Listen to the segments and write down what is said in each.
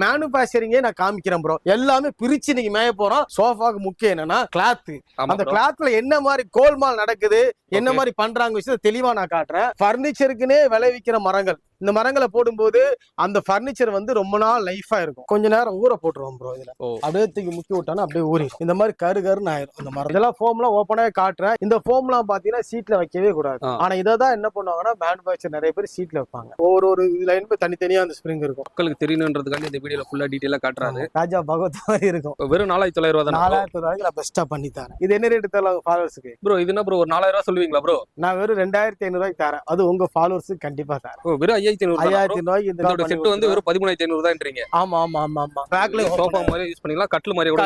மேனுபேக்சரிங்கே நான் காமிக்கிறேன் ப்ரோ. எல்லாமே பிரிச்சு நீங்க மேய போறோம். சோஃபாக்கு முக்கியம் என்னன்னா கிளாத். அந்த கிளாத்ல என்ன மாதிரி கோல்மால் நடக்குது, என்ன மாதிரி பண்றாங்க விஷயத்தை தெளிவா நான் காட்டுறேன். பர்னிச்சருக்குன்னே விளைவிக்கிற மரங்கள், இந்த மரங்களை போடும்போது அந்த பர்னிச்சர் வந்து ரொம்ப நாள் லைஃபா இருக்கும். கொஞ்ச நேரம் ஊற போட்டுருவோம் ப்ரோ. இதுல அப்படியே தூக்கி முக்கி விட்டானா அப்படியே ஊறி இந்த மாதிரி கருன்னு ஆயிரும். இந்த மரம் இதெல்லாம் ஃபோம்லாம் ஓப்பனாவே காட்டுறேன். இந்த ஃபோம்லாம் பாத்தீங்கன்னா சீட்ல வைக்கவே கூடாது. ஆனா இதான் என்ன பண்ணுவாங்கன்னா மேனுபேக்சர் நிறைய பேர் சீட்ல வைப்பாங்க. ஒரு லைன் தனித்தனியா அந்த ஸ்ப்ரிங் இருக்கும். மக்களுக்கு தெரியணுன்றதுக்காண்டி இந்த வீடியோல ஃபுல்லா டீடைலா காட்டுறாரு. ராஜா பகவத் மாதிரி இருக்கும். வெறும் 4900 தான். 4900 நான் பெஸ்டா பண்ணி தரேன். இது என்ன ரேட் தரலாம் ஃபாலோவர்ஸ்க்கு ப்ரோ? இது என்ன ப்ரோ, ஒரு 4000 ரூபாய் சொல்லுவீங்களா ப்ரோ? நான் வெறும் 2500 தரேன். அது உங்க ஃபாலோவர்ஸ்க்கு கண்டிப்பா தரேன். வெறும் 5500 இந்த செட் வந்து வெறும் 13500 தான்ன்றீங்க. ஆமா ஆமா ஆமா ஆமா. பேக்ல சோஃபா மாதிரி யூஸ் பண்ணிக்கலாம், கட்டில் மாதிரி கூட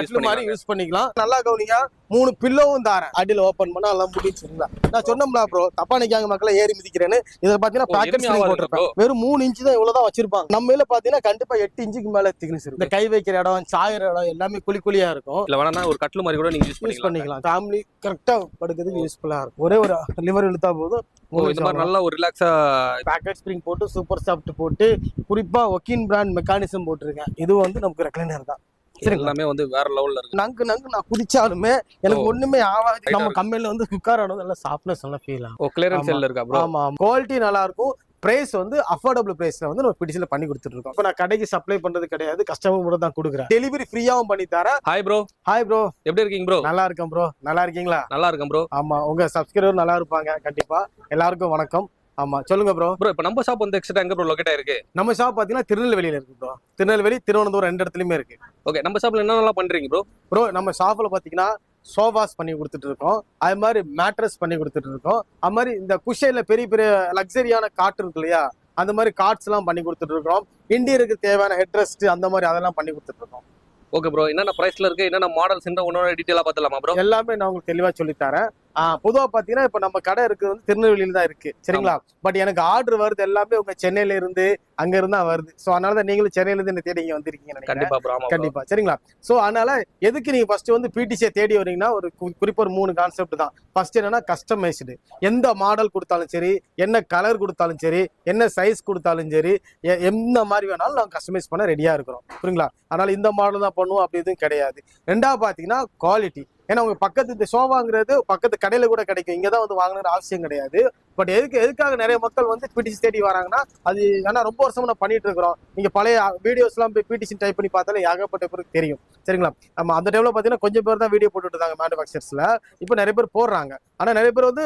யூஸ் பண்ணிக்கலாம். நல்லா கவனிங்க, 3 பில்லோவும் தரேன். அடியில ஓபன் பண்ணா எல்லாம் முடிச்சிருங்களா. நான் சொன்னோம்ல ப்ரோ, தப்பா நிக்காங்க மக்களை ஏறி மிதிக்கிறேன்னு. இத பாத்தீங்கன்னா பாக்கெட் ஸ்ப்ரிங் போட்டுருப்பேன். வெறும் 3 இன்ச் தான், இவ்வளவுதான் வச்சிருப்பாங்க. நம்ம இதுல பாத்தீங்கன்னா கண்டிப்பா 8 இன்ச்சுக்கு மேல திக்னஸ் இருக்கும். இந்த கை வைக்கிற இடம், சாயிற இடம் எல்லாமே குழியா இருக்கும். இல்ல வேணா ஒரு கட்டில் மாதிரி கூட நீங்க யூஸ் பண்ணிக்கலாம். ஃபேமிலி கரெக்டா படுக்கிறதுக்கு யூஸ்ஃபுல்லா இருக்கும். ஒரே ஒரு லிவர் இழுத்தா போதும். இந்த மாதிரி நல்ல ஒரு ரிலாக்ஸா பேக்கெட் ஸ்ப்ரிங் போட்டு சூப்பர் சாஃப்ட் போட்டு குறிப்பா ஒக்கின் பிராண்ட் மெக்கானிசம் போட்டிருக்கேன். இது வந்து நமக்கு ரெக்லைனர் தான். எல்லாமே வந்து வேற லெவல்ல இருக்கு. நங்கு நான் குதிச்சாலுமே எனக்கு ஒண்ணுமே ஆகாது. நம்ம கம்பெனில வந்து குக்கார் ஆனது நல்ல சாஃப்ட்னஸ் நல்லா ஃபீல் ஆகும். கிளியரன்ஸ் செல் இருக்கா ப்ரோ? ஆமா, குவாலிட்டி நல்லா இருக்கும். பிரைஸ் வந்து அஃபோர்டபிள் பிரைஸ்ல வந்து நம்ம பிடிச்சில பண்ணி கொடுத்துட்டு இருக்கோம். இப்போ நான் கடைக்கு சப்ளை பண்றது கிடையாது, கஸ்டமர் கூட தான் கொடுக்குறேன். டெலிவரி ஃப்ரீயாவும் பண்ணி தரேன். Hi bro. ஹாய் ப்ரோ, எப்படி இருக்கீங்க ப்ரோ? நல்லா இருக்கேன் ப்ரோ. நல்லா இருக்கீங்களா? நல்லா இருக்கேன் ப்ரோ. ஆமா, உங்க சப்ஸ்கிரைபர் நல்லா இருப்பாங்க கண்டிப்பா. எல்லாருக்கும் வணக்கம். ஆமா, சொல்லுங்க ப்ரோ. ப்ரோ, இப்போ நம்ம ஷாப் வந்து எக்ஸ்ட்ரா எங்க ப்ரோ லொகேட் ஆயிருக்கு? நம்ம ஷாப் பாத்தீங்கன்னா திருநெல்வேலியில இருக்கு ப்ரோ. திருநெல்வேலி, திருவனந்தபுரம் 2 இடத்துலயுமே இருக்கு. ஓகே, நம்ம ஷாப்ல என்னென்னலாம் பண்றீங்க ப்ரோ? ப்ரோ, நம்ம ஷாப்ல பாத்தீங்கன்னா சோஃபாஸ் பண்ணி கொடுத்துட்டு இருக்கோம். அது மாதிரி மேட்ரஸ் பண்ணி கொடுத்துட்டு இருக்கோம். அது மாதிரி இந்த குஷன்ல பெரிய பெரிய லக்ஸரியான காட் இருக்கு இல்லையா, அந்த மாதிரி கார்ட்ஸ் எல்லாம் பண்ணி கொடுத்துட்டு இருக்கோம். இந்தியருக்கு தேவையான ஹெட்ரெஸ்ட் அந்த மாதிரி அதெல்லாம் பண்ணி கொடுத்துட்டு இருக்கோம். ஓகே ப்ரோ, என்னென்ன பிரைஸ்ல இருக்கு, என்னென்ன மாடல்ஸ், ஒன்னோட டீடைலா பார்த்தலாமா ப்ரோ? எல்லாமே நான் உங்களுக்கு தெளிவா சொல்லி தரேன். பொதுவா பாத்தீங்கன்னா இப்ப நம்ம கடை இருக்குது வந்து திருநெல்வேலியில தான் இருக்கு, சரிங்களா? பட் எனக்கு ஆர்டர் வருது எல்லாமே உங்க சென்னையில இருந்து அங்க இருந்தா வருது. சோ அதனாலதான் நீங்களும் சென்னையில இருந்து என்ன தேடி இங்க வந்திருக்கீங்க. கண்டிப்பா, சரிங்களா? சோ அதனால எதுக்கு நீங்க ஃபர்ஸ்ட் வந்து பிடிசியை தேடி வரீங்கன்னா ஒரு குறிப்பா ஒரு 3 கான்செப்ட் தான். ஃபர்ஸ்ட் என்னன்னா கஸ்டமைஸ்டு. எந்த மாடல் கொடுத்தாலும் சரி, என்ன கலர் கொடுத்தாலும் சரி, என்ன சைஸ் கொடுத்தாலும் சரி, எந்த மாதிரி வேணாலும் நாங்க கஸ்டமைஸ் பண்ண ரெடியா இருக்கிறோம், புரியுங்களா? அதனால இந்த மாடல் தான் பண்ணுவோம் அப்படி எதுவும் கிடையாது. ரெண்டாவது பாத்தீங்கன்னா குவாலிட்டி. ஏன்னா உங்க பக்கத்து இந்த சோஃபாங்கிறது பக்கத்து கடையில கூட கிடைக்கும், இங்கதான் வந்து வாங்கணும்னு அவசியம் கிடையாது. பட் எதுக்காக நிறைய மக்கள் வந்து பிடிசி தேடி வராங்கன்னா, அது ஏன்னா ரொம்ப வருஷமா நான் பண்ணிட்டு இருக்கிறோம். நீங்க பழைய வீடியோஸ் எல்லாம் போய் பிடிசி டைப் பண்ணி பார்த்தாலே ஏகப்பட்ட பேருக்கு தெரியும், சரிங்களா? நம்ம அந்த டைம்ல பாத்தீங்கன்னா கொஞ்சம் பேர் தான் வீடியோ போட்டுட்டு இருந்தாங்க மேனுபேக்சர்ஸ்ல. இப்போ நிறைய பேர் போடுறாங்க. ஆனா நிறைய பேர் வந்து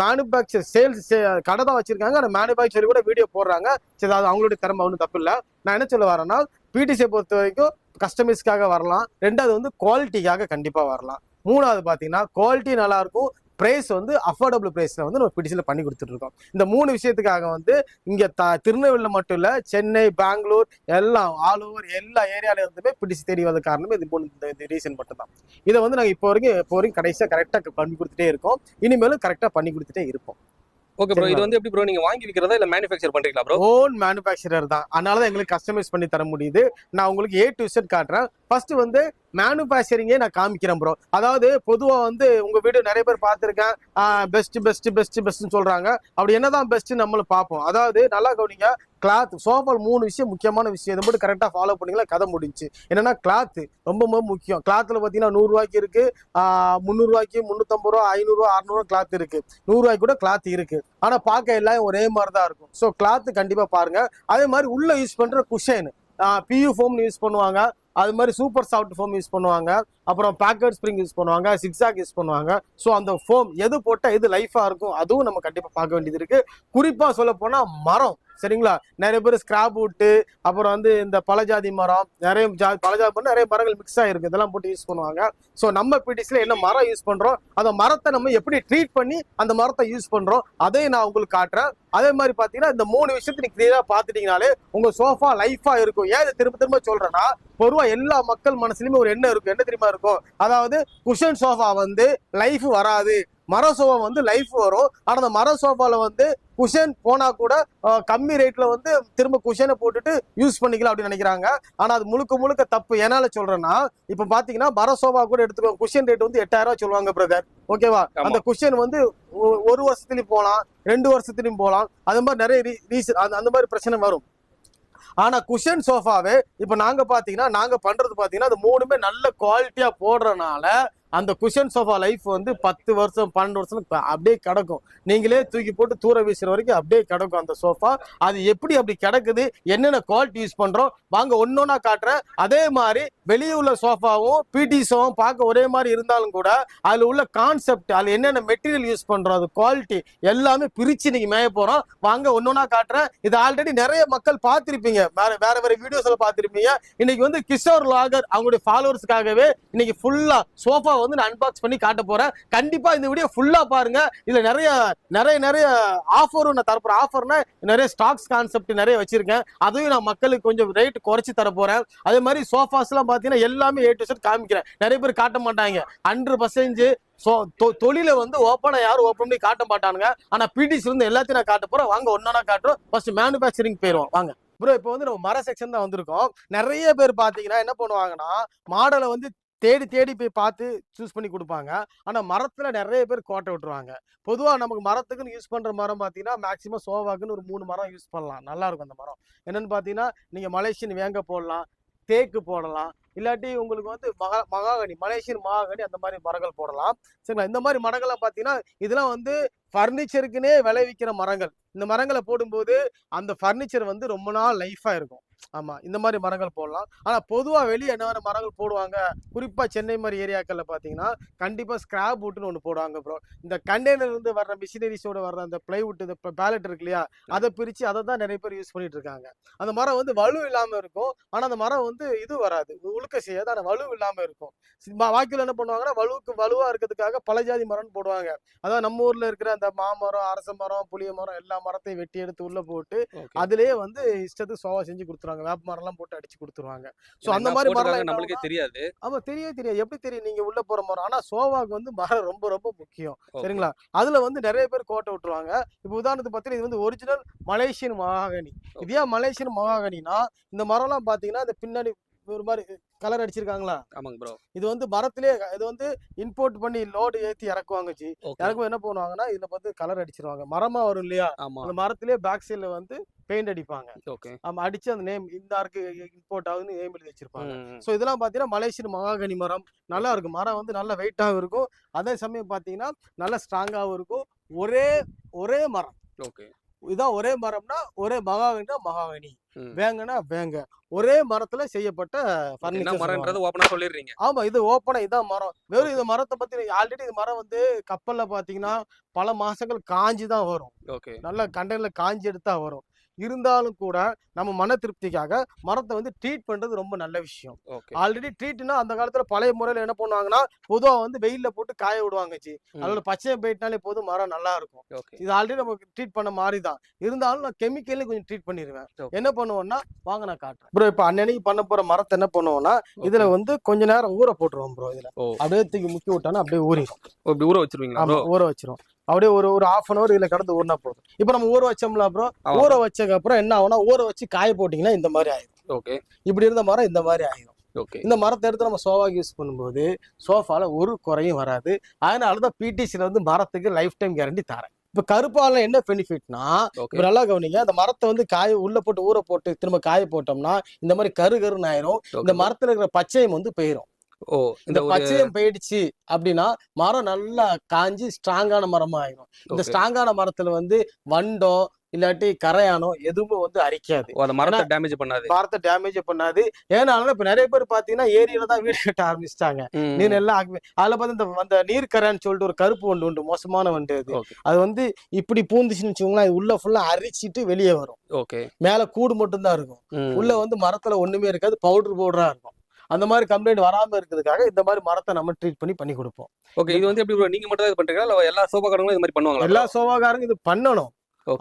மேனுபேக்சர் சேல்ஸ் கடை தான் வச்சிருக்காங்க, ஆனா மேனுபேக்சர் கூட வீடியோ போடுறாங்க. சரி, அது அவங்களுடைய திறமை, ஒன்றும் தப்பு இல்லை. நான் என்ன சொல்ல வரேன்னா, பிடிசியை பொறுத்த வரைக்கும் கஸ்டமைஸ்க்காக வரலாம். ரெண்டாவது வந்து குவாலிட்டிக்காக கண்டிப்பா வரலாம். மூணாவது பாத்தீங்கன்னா குவாலிட்டி நல்லா இருக்கும். பிரைஸ் வந்து அஃபோர்டபிள் பிரைஸ்ல வந்து நம்ம பிடிசில பண்ணி கொடுத்துட்டு இருக்கோம். இந்த 3 விஷயத்துக்காக வந்து இங்க திருநெல்வேலியில மட்டும் இல்ல, சென்னை, பெங்களூர் எல்லாம் ஆல் ஓவர் எல்லா ஏரியால இருந்துமே பிடிசி தேடி வந்த காரணமே இது ரீசன் மட்டும் தான். இதை வந்து நாங்க இப்போ வரைக்கும் கடைசியா கரெக்டா பண்ணி கொடுத்துட்டே இருக்கோம். இனிமேலும் கரெக்டா பண்ணி கொடுத்துட்டே இருப்போம். ஓகே ப்ரோ, இது வந்து எப்படி ப்ரோ, நீங்க வாங்கி விக்கிறதா இல்ல மேனுஃபேக்சர் பண்றீங்களா ப்ரோ? ஓன் மேனுஃபேக்சரர் தான். அதனால தான் எங்களுக்கு கஸ்டமைஸ் பண்ணி தர முடியுது. நான் உங்களுக்கு A to Z காட்டுறேன். ஃபர்ஸ்ட் வந்து மேனுஃபேக்சரிங்கே நான் காமிக்கிறேன் ப்ரோ. அதாவது பொதுவா வந்து உங்க வீடியோ நிறைய பேர் பார்த்துருக்கேன், பெஸ்ட் பெஸ்ட் பெஸ்ட் பெஸ்ட்னு சொல்றாங்க. அப்படி என்னதான் பெஸ்ட் நம்மளும் பார்ப்போம். அதாவது நல்லா கவனிங்க, கிளாத் சோஃபால் 3 விஷயம் முக்கியமான விஷயம். இதை மட்டும் கரெக்டா ஃபாலோ பண்ணீங்களா கதை முடிஞ்சு. என்னன்னா கிளாத் ரொம்ப முக்கியம். கிளாத்ல பாத்தீங்கன்னா 100 ரூபாய்க்கு இருக்கு, 300 ரூபாய்க்கு, 350 ரூபா, 500 ரூபா, 600 ரூபா கிளாத் இருக்கு, 100 ரூபாய்க்கு கூட கிளாத் இருக்கு. ஆனா பார்க்க எல்லாம் ஒரே மாதிரி தான் இருக்கும். ஸோ கிளாத் கண்டிப்பா பாருங்க. அதே மாதிரி உள்ள யூஸ் பண்ற குஷன் PU ஃபோம் யூஸ் பண்ணுவாங்க, அது மாதிரி சூப்பர் சாஃப்ட் ஃபோம் யூஸ் பண்ணுவாங்க, அப்புறம் பேக்கெட் ஸ்ப்ரிங் யூஸ் பண்ணுவாங்க, சிக்ஸாக் யூஸ் பண்ணுவாங்க. ஸோ அந்த ஃபோம் எது போட்டா எது லைஃபா இருக்கும் அதுவும் நம்ம கண்டிப்பா பார்க்க வேண்டியது இருக்கு. குறிப்பா சொல்ல போனா மரம், சரிங்களா? நிறைய பேர் ஸ்கிராப் விட்டு, அப்புறம் வந்து இந்த பழஜாதி மரம், நிறைய மரங்கள் மிக்ஸ் ஆயிருக்கு, இதெல்லாம் போட்டு யூஸ் பண்ணுவாங்க. ஸோ நம்ம பிடிசில என்ன மரம் யூஸ் பண்றோம், அந்த மரத்தை நம்ம எப்படி ட்ரீட் பண்ணி அந்த மரத்தை யூஸ் பண்றோம், அதையும் நான் உங்களுக்கு காட்டுறேன். அதே மாதிரி பாத்தீங்கன்னா இந்த 3 விஷயத்தை நீங்க கிளியரா பாத்துட்டீங்கனாலே உங்க சோஃபா லைஃபா இருக்கும். ஏன் இதை திரும்ப சொல்றேன்னா, பொதுவா எல்லா மக்கள் மனசுலயுமே ஒரு எண்ணம் இருக்கும். என்ன தெரியுமா இருக்கும்? அதாவது குஷன் சோஃபா வந்து லைஃப் வராது, மர சோஃபா வந்து லைஃப் வரும். ஆனா அந்த மர சோஃபால வந்து குஷன் போனா கூட கம்மி ரேட்ல வந்து திரும்ப குஷனை போட்டுட்டு யூஸ் பண்ணிக்கலாம் அப்படின்னு நினைக்கிறாங்க. ஆனா அது முழுக்க தப்பு. என்னால சொல்றேன்னா, இப்ப பாத்தீங்கன்னா மர சோஃபா கூட எடுத்துக்கோ, குஷன் ரேட் வந்து 8000 ரூபாய் சொல்லுவாங்க பிரதர், ஓகேவா? அந்த குஷன் வந்து 1 வருஷத்துலயும் போகலாம், 2 வருஷத்துலயும் போகலாம். அது மாதிரி நிறைய ரீசன் அந்த மாதிரி பிரச்சனை வரும். ஆனா குஷன் சோஃபாவே இப்ப நாங்க பாத்தீங்கன்னா நாங்க பண்றது பாத்தீங்கன்னா அது மூணுமே நல்ல குவாலிட்டியா போடுறதுனால அந்த குஷன் சோஃபா லைஃப் வந்து 10 வருஷம் 12 வருஷம் அப்படியே கிடக்கும். நீங்களே தூக்கி போட்டு தூர வீசுற வரைக்கும் அப்படியே கிடக்கும் அந்த சோஃபா. அது எப்படி அப்படி கிடக்குது, என்னென்ன குவாலிட்டி யூஸ் பண்றோம் வாங்க ஒன்னொன்னா காட்டுறேன். அதே மாதிரி வெளியே உள்ள சோஃபாவும் பிடிஸும் பார்க்க ஒரே மாதிரி இருந்தாலும் கூட அதுல உள்ள கான்செப்ட், அதுல என்னென்ன மெட்டீரியல் யூஸ் பண்றோம், அது குவாலிட்டி எல்லாமே பிரிச்சு இன்னைக்கு மேய போறோம். வாங்க ஒன்னொன்னா காட்டுறேன். இது ஆல்ரெடி நிறைய மக்கள் பார்த்திருப்பீங்க, வேற வீடியோஸ்ல பார்த்திருப்பீங்க. இன்னைக்கு வந்து கிஷோர் லாகர் அவங்களுடைய ஃபாலோவர்ஸ்க்காகவே இன்னைக்கு ஃபுல்லா சோஃபா வந்து நான் அன்பாக்ஸ் பண்ணி காட்ட போறேன். கண்டிப்பா இந்த வீடியோ ஃபுல்லா பாருங்க. இதுல நிறைய ஆஃபரும் நான் தரப்போறேன். ஆஃபர்னா நிறைய ஸ்டாக்ஸ் கான்செப்ட் நிறைய வச்சிருக்கேன். அதையும் நான் மக்களுக்கு கொஞ்சம் ரேட் குறைச்சி தர போறேன். அதே மாதிரி சோஃபாஸ் எல்லாம் பாத்தீங்கன்னா எல்லாமே A to Z காமிக்கிறேன். நிறைய பேர் காட்ட மாட்டாங்க. 100% தொழில வந்து ஓப்பனா யாரும் ஓப்பன் பண்ணி காட்ட மாட்டானுங்க. ஆனா பிடிஸ் வந்து எல்லாத்தையும் நான் காட்ட போறேன். வாங்க ஒன்னொன்னா காட்டுறோம். ஃபர்ஸ்ட் மேனுஃபேக்சரிங் போயிடுவோம் வாங்க. ப்ரோ இப்போ வந்து நம்ம மர செக்ஷன் தான் வந்திருக்கோம். நிறைய பேர் பாத்தீங்கன்னா என்ன பண்ணுவாங்கன்னா மாடலை வந்து தேடி போய் பார்த்து சூஸ் பண்ணி கொடுப்பாங்க. ஆனா மரத்துல நிறைய பேர் கோட்டை விட்டுருவாங்க. பொதுவா நமக்கு மரத்துக்குன்னு யூஸ் பண்ற மரம் பாத்தீங்கன்னா மேக்சிமம் சோவாக்குன்னு ஒரு 3 மரம் யூஸ் பண்ணலாம். நல்லா இருக்கும் அந்த மரம். என்னன்னு பாத்தீங்கன்னா நீங்க மலேசியன் வேங்க போடலாம், தேக்கு போடலாம், இல்லாட்டி உங்களுக்கு வந்து மகாகனி மலேசியன் மகாகனி அந்த மாதிரி மரங்கள் போடலாம். சரிங்களா? இந்த மாதிரி மரங்களை பாத்தீங்கன்னா இதெல்லாம் வந்து ஃபர்னிச்சருக்குன்னே விளைவிக்கிற மரங்கள். இந்த மரங்களை போடும்போது அந்த ஃபர்னிச்சர் வந்து ரொம்ப நாள் லைஃபா இருக்கும். ஆமா, இந்த மாதிரி மரங்கள் போடலாம். ஆனா பொதுவா வெளியே என்ன மாதிரி மரங்கள் போடுவாங்க, குறிப்பா சென்னை மாதிரி ஏரியாக்கள்ல பாத்தீங்கன்னா கண்டிப்பா ஸ்கிராப் வுட்னு ஒண்ணு போடுவாங்க ப்ரோ. இந்த கண்டெய்னர் இருந்து வர்ற மிஷினரிஸோட வர்ற அந்த பிளைவுட், இந்த பேலட் இருக்கு இல்லையா, அதை பிரிச்சு அதை தான் நிறைய பேர் யூஸ் பண்ணிட்டு இருக்காங்க. அந்த மரம் வந்து வலு இல்லாம இருக்கும். ஆனா அந்த மரம் வந்து இது வராது, உழுக்க செய்யாது. ஆனா வலு இல்லாம இருக்கும். வாக்கில என்ன பண்ணுவாங்கன்னா வலுவா இருக்கிறதுக்காக பல ஜாதி மரம்னு போடுவாங்க. அதாவது நம்ம ஊர்ல இருக்கிற அந்த மாமரம், அரச மரம், புளிய மரம் எல்லா மரத்தையும் வெட்டி எடுத்து உள்ள போட்டு அதுலயே வந்து இஷ்டத்துக்கு சோவா செஞ்சு கொடுத்துருவாங்க. வேப்ப மரம் எல்லாம் போட்டு அடிச்சு கொடுத்துருவாங்க. சோ அந்த மாதிரி மரம் நம்மளுக்கே தெரியாது. ஆமா, தெரியாது. எப்படி தெரியும் நீங்க உள்ள போற மரம்? ஆனா சோவாக்கு வந்து மரம் ரொம்ப ரொம்ப முக்கியம். சரிங்களா? அதுல வந்து நிறைய பேர் கோட்டை விட்டுருவாங்க. இப்ப உதாரணத்துக்கு பார்த்தீங்கன்னா இது வந்து ஒரிஜினல் மலேசியன் மகாகனி. இது ஏன் மலேசியன் மகாகனினா இந்த மரம் எல்லாம் பாத்தீங்கன்னா இந்த பின்னாடி ஒரு மாதிரி கலர் அடிச்சிருக்காங்களா? ஆமாங்க ப்ரோ. இது வந்து மரத்திலே இது வந்து இம்போர்ட் பண்ணி லோடு ஏத்தி இறக்குவாங்க. இறக்கும் என்ன பண்ணுவாங்கன்னா இதுல பார்த்து கலர் அடிச்சிருவாங்க. மரமா வரும் இல்லையா, அந்த மரத்திலே பேக் சைட்ல வந்து பெயிண்ட் அடிப்பாங்க. அடிச்சு அந்த நேம் இந்த ஆருக்கு இம்போர்ட் ஆகுதுன்னு நேம் எழுதி வச்சிருப்பாங்க. சோ இதெல்லாம் பாத்தீங்கன்னா மலேசியன் மகாகனி மரம். நல்லா இருக்கும். மரம் வந்து நல்ல வெயிட்டாகவும் இருக்கும். அதே சமயம் பாத்தீங்கன்னா நல்ல ஸ்ட்ராங்காகவும் இருக்கும். ஒரே மரம். இதான் ஒரே மரம்னா ஒரே மகாகனினா மகாகனி, வேங்கன்னா வேங்க. ஒரே மரத்துல செய்யப்பட்ட ஃபர்னிச்சர். ஆமா, இது ஓப்பனா இதான் மரம். வெறும் இந்த மரத்தை பத்தி ஆல்ரெடி இந்த மரம் வந்து கப்பல்ல பாத்தீங்கன்னா பல மாசங்கள் காஞ்சிதான் வரும். நல்ல கண்டெய்னர்ல காஞ்சி எடுத்தா வரும். இருந்தாலும் கூட நம்ம மன திருப்திக்காக மரத்தை வந்து ட்ரீட் பண்றது ரொம்ப நல்ல விஷயம். ஆல்ரெடி ட்ரீட்னா அந்த காலத்துல பழைய முறையில என்ன பண்ணுவாங்கன்னா பொதுவா வந்து வெயில்ல போட்டு காய விடுவாங்க. அதோட பச்சையை போயிட்டாலே போதும், மரம் நல்லா இருக்கும். இது ஆல்ரெடி நமக்கு ட்ரீட் பண்ண மாதிரி தான். இருந்தாலும் நான் கெமிக்கல்ல கொஞ்சம் ட்ரீட் பண்ணிடுவேன். என்ன பண்ணுவோம்னா வாங்க நான் காட்டுறேன் ப்ரோ. இப்ப அன்னைக்கு பண்ண போற மரத்தை என்ன பண்ணுவோம்னா இதுல வந்து கொஞ்ச நேரம் ஊற போட்டுருவோம் ப்ரோ. இதுல அப்படியே தூக்கி முக்கி விட்டானா அப்படியே ஊறிடும். ஊற வச்சிருவீங்களா? ஊற வச்சிரும். அப்படியே ஒரு 1/2 hour இதுல கடந்து ஊறினா போதும். இப்ப நம்ம ஊற வச்சோம்ல ப்ரோ, ஊற வச்சதுக்கு அப்புறம் என்ன ஆகும்னா ஊற வச்சு காய போட்டீங்கன்னா இந்த மாதிரி ஆயிடும். இப்படி இருந்த மரம் இந்த மாதிரி ஆயிடும். இந்த மரத்தை எடுத்து நம்ம சோஃபாக்கு யூஸ் பண்ணும்போது சோஃபால ஒரு குறையும் வராது. அதனாலதான் பிடிசில வந்து மரத்துக்கு லைஃப் டைம் கேரண்டி தரேன். இப்ப கருப்பால என்ன பெனிஃபிட்னா, இப்ப நல்லா கவனிங்க, அந்த மரத்தை வந்து உள்ள போட்டு ஊற போட்டு திரும்ப காய போட்டோம்னா இந்த மாதிரி கருன்னு ஆயிரும். இந்த மரத்துல இருக்கிற பச்சையம் வந்து போயிடும். இந்த பச்சையம் போயிடுச்சு அப்படின்னா மரம் நல்லா காஞ்சி ஸ்ட்ராங்கான மரமா ஆயிரும். இந்த ஸ்ட்ராங்கான மரத்துல வந்து வண்டோ இல்லாட்டி கரையானோ எதுவுமே வந்து அரிக்காது. மரத்தை டேமேஜ் பண்ணாது. ஏன்னா இப்ப நிறைய பேர் பாத்தீங்கன்னா ஏரியில தான் வீடு கட்ட ஆரம்பிச்சிட்டாங்க. நீர் எல்லாம் அதுல பார்த்து இந்த நீர் கரையான்னு சொல்லிட்டு ஒரு கருப்பு வண்டு உண்டு, மோசமான வண்டு. அது வந்து இப்படி பூந்துச்சுன்னு வச்சுக்கோங்களேன், அது உள்ள ஃபுல்லா அரிச்சிட்டு வெளியே வரும். மேல கூடு மட்டும் தான் இருக்கும். உள்ள வந்து மரத்துல ஒண்ணுமே இருக்காது, பவுடரா இருக்கும். அந்த மாதிரி கம்ப்ளைண்ட் வராம இருக்கிறதுக்காக இந்த மாதிரி மரத்தை நம்ம ட்ரீட் பண்ணி கொடுப்போம். இது வந்து எப்படி நீங்க மட்டும் தான் பண்றீங்களா இல்ல எல்லா சோபாக்காரங்களும் இது மாதிரி பண்ணுவாங்க? எல்லா சோபாக்காரங்க இது பண்ணணும்.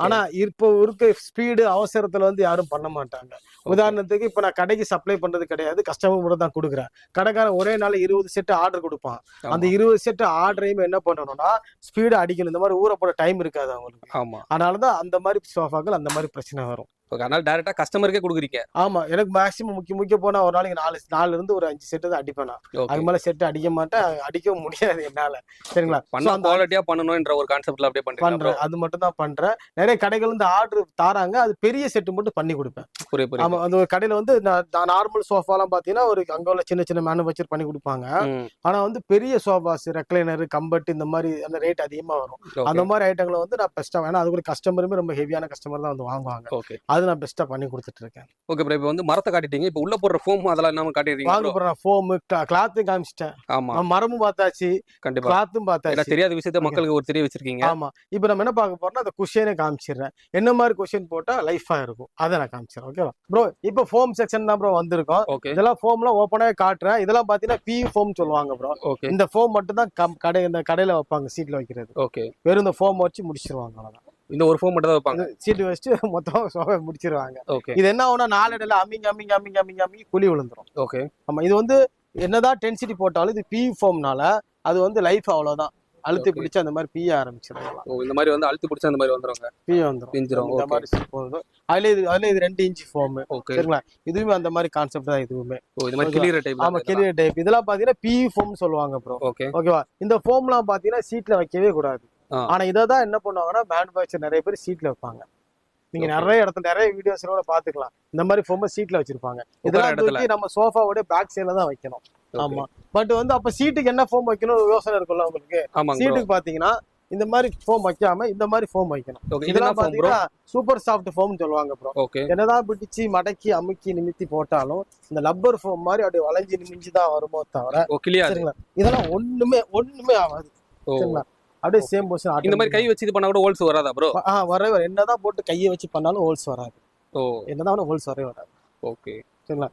ஆனா இப்போ இருக்க ஸ்பீடு அவசரத்துல வந்து யாரும் பண்ண மாட்டாங்க. உதாரணத்துக்கு இப்ப நான் கடைக்கு சப்ளை பண்றது கிடையாது, கஸ்டமர் கூட தான் கொடுக்குறேன். கடைக்காரன் ஒரே நாள் 20 செட் ஆர்டர் கொடுப்பான். அந்த 20 செட் ஆர்டரையும் என்ன பண்ணணும்னா ஸ்பீடு அடிக்கணும். இந்த மாதிரி ஊற போட டைம் இருக்காது அவங்களுக்கு. அதனாலதான் அந்த மாதிரி சோஃபாக்கள் அந்த மாதிரி பிரச்சனை வரும். ஓகே, அதனால டைரக்டா கஸ்டமருக்கே கொடுக்குறீங்க. ஆமா, எனக்கு மேக்ஸிமம் முக்கிய போனா ஒரு நாளைக்கு 4 இருந்து ஒரு 5 செட்டு தான் அடிப்பேன் நான். ஓகே, அது மேல செட்டு அடிக்க மாட்டேன், அடிக்கவும் முடியாது என்னால. சரிங்களா? பண்ணா அந்த குவாலிட்டியா பண்ணணும்ன்ற ஒரு கான்செப்ட்ல அப்படியே பண்றீங்க ப்ரோ. பண்றேன், அது மட்டும் தான் பண்றேன். நிறைய கடைகள் வந்து ஆர்டர் தாராங்க, அது பெரிய செட்டு மட்டும் பண்ணி கொடுப்பேன். புரியுது. ஆமா, அந்த ஒரு கடையில வந்து நான் நார்மல் சோஃபாலாம் பாத்தீங்கன்னா ஒரு அங்க உள்ள சின்ன மேனுஃபேக்சர் பண்ணி கொடுப்பாங்க. ஆனா வந்து பெரிய சோஃபாஸ், ரெக்லைனர், கம்பர்ட் இந்த மாதிரி அந்த ரேட் அதிகமா வரும். அந்த மாதிரி ஐட்டங்களை வந்து நான் பெஸ்டா, ஏன்னா அது கூட கஸ்டமருமே ரொம்ப ஹெவியான கஸ்டமர் தான் வந்து வாங்குவாங்க. ஓகே, அது நான் பெஸ்டா பண்ணி கொடுத்துட்டு இருக்கேன். Okay bro. இப்போ வந்து மரத்தை காட்டிட்டீங்க, இப்போ உள்ள போடுற ஃபோம் அதெல்லாம் என்ன காட்டிடுறீங்க வாங்க ப்ரோ? போறேன், ஃபோமு, கிளாத்தும் காமிச்சிட்டேன், ஆமா, மரமும் பார்த்தாச்சு, கண்டிப்பா. கிளாத்தும் ஏன்னா பார்த்தாச்சு. தெரியாத விஷயத்த மக்களுக்கு ஒரு தெரிய வச்சிருக்கீங்க. ஆமா, இப்போ நம்ம என்ன பார்க்க போறோம்னா அந்த குஷனே காமிச்சிடுறேன். என்ன மாதிரி குஷன் போட்டா லைஃபா இருக்கும் அதை நான் காமிச்சிடுறேன். ஓகேவா ப்ரோ? இப்போ ஃபோம் செக்ஷன் தான் ப்ரோ வந்திருக்கோம். ஓகே, இதெல்லாம் ஃபோம்லாம் ஓப்பனாவே காட்டுறேன். இதெல்லாம் பாத்தீங்கன்னா பி ஃபோம் சொல்லுவாங்க ப்ரோ. ஓகே, இந்த ஃபோம் மட்டும் தான் இந்த கடையில வைப்பாங்க, சீட்ல வைக்கிறது. ஓகே. வெறும் இந்த ஃபோம் வச்சு முடிச்சிருவாங்க, அவ்வளவுதான். இந்த ஒரு ஃபோம் மட்டும் தான் வைப்பாங்க. சீட்டு வச்சுட்டு மொத்தம் சோஃபா முடிச்சிருவாங்க. ஓகே, இது என்ன ஆகும்னா நாளடைல அம்மிங்க குழி விழுந்துரும். ஓகே. ஆமா, இது வந்து என்னதான் டென்சிட்டி போட்டாலும் இது பி ஃபோம்னால அது வந்து லைஃப் அவ்வளவுதான். அழுத்தி Okay. பிடிச்சு அந்த மாதிரி பிய ஆரம்பிச்சிடும். ஓ, இந்த மாதிரி வந்து அழுத்தி பிடிச்சா அந்த மாதிரி வந்துருங்க, பிய வந்துரும், பிஞ்சிரும். இந்த ஓகே, மாதிரி போதும். அதுல இது 2 இன்ச் ஃபோம். ஓகே. சரிங்களா? இதுவுமே அந்த மாதிரி கான்செப்ட் தான் இதுவுமே. ஓ, இந்த மாதிரி கிளியர் டைப். ஆமா, கிளியர் டைப். இதெல்லாம் பாத்தீங்கன்னா பி ஃபோம் சொல்லுவாங்க ப்ரோ. ஓகே, ஓகேவா? இந்த ஃபோம்லாம் பாத்தீங்கன்னா சீட்ல வைக்கவே கூடாது. ஆ. ஆனா இததான் என்ன பண்ணுவாங்கன்னா மேனுஃபேக்சர் நிறைய பேர் சீட்ல வைப்பாங்க. நீங்க Okay. நிறைய இடத்துல நிறைய வீடியோஸ் கூட பாத்துக்கலாம். இந்த மாதிரி ஃபோம் சீட்ல வச்சிருப்பாங்க. இதெல்லாம் இடத்துல. தூக்கி நம்ம சோஃபாவோட பேக் சைடுல தான் வைக்கணும். ஆமா, பட் வந்து அப்ப சீட்டுக்கு என்ன ஃபோம் வைக்கணும் யோசனை இருக்குல்ல உங்களுக்கு. ஆமாங்க ப்ரோ. சீட்டுக்கு பாத்தீங்கன்னா இந்த மாதிரி ஃபோம் வைக்காம இந்த மாதிரி ஃபோம் வைக்கணும். ஓகே, இதெல்லாம் இதெல்லாம் ஃபோம் ப்ரோ. பாத்தீங்கன்னா சூப்பர் சாஃப்ட் ஃபோம் சொல்லுவாங்க ப்ரோ. ஓகே, என்னதான் பிடிச்சி மடக்கி அமுக்கி நிமித்தி போட்டாலும் இந்த லப்பர் ஃபோம் மாதிரி அப்படியே வளைஞ்சு நிமிஞ்சு தான் வருமோ தவிர, ஓ கிளியர். சரிங்களா, இதெல்லாம் ஒண்ணுமே ஆகாது. ஓ, சரிங்களா? அப்படியே சேம் பொசிஷன். இந்த மாதிரி கை வச்சு இது பண்ணா கூட ஹோல்ஸ் வராதா ப்ரோ? வர என்னதான் போட்டு கையை வச்சு பண்ணாலும் ஹோல்ஸ் வராது. ஓ, என்னதான் ஹோல்ஸ் வரவே வராது. ஓகே, சரிங்களா?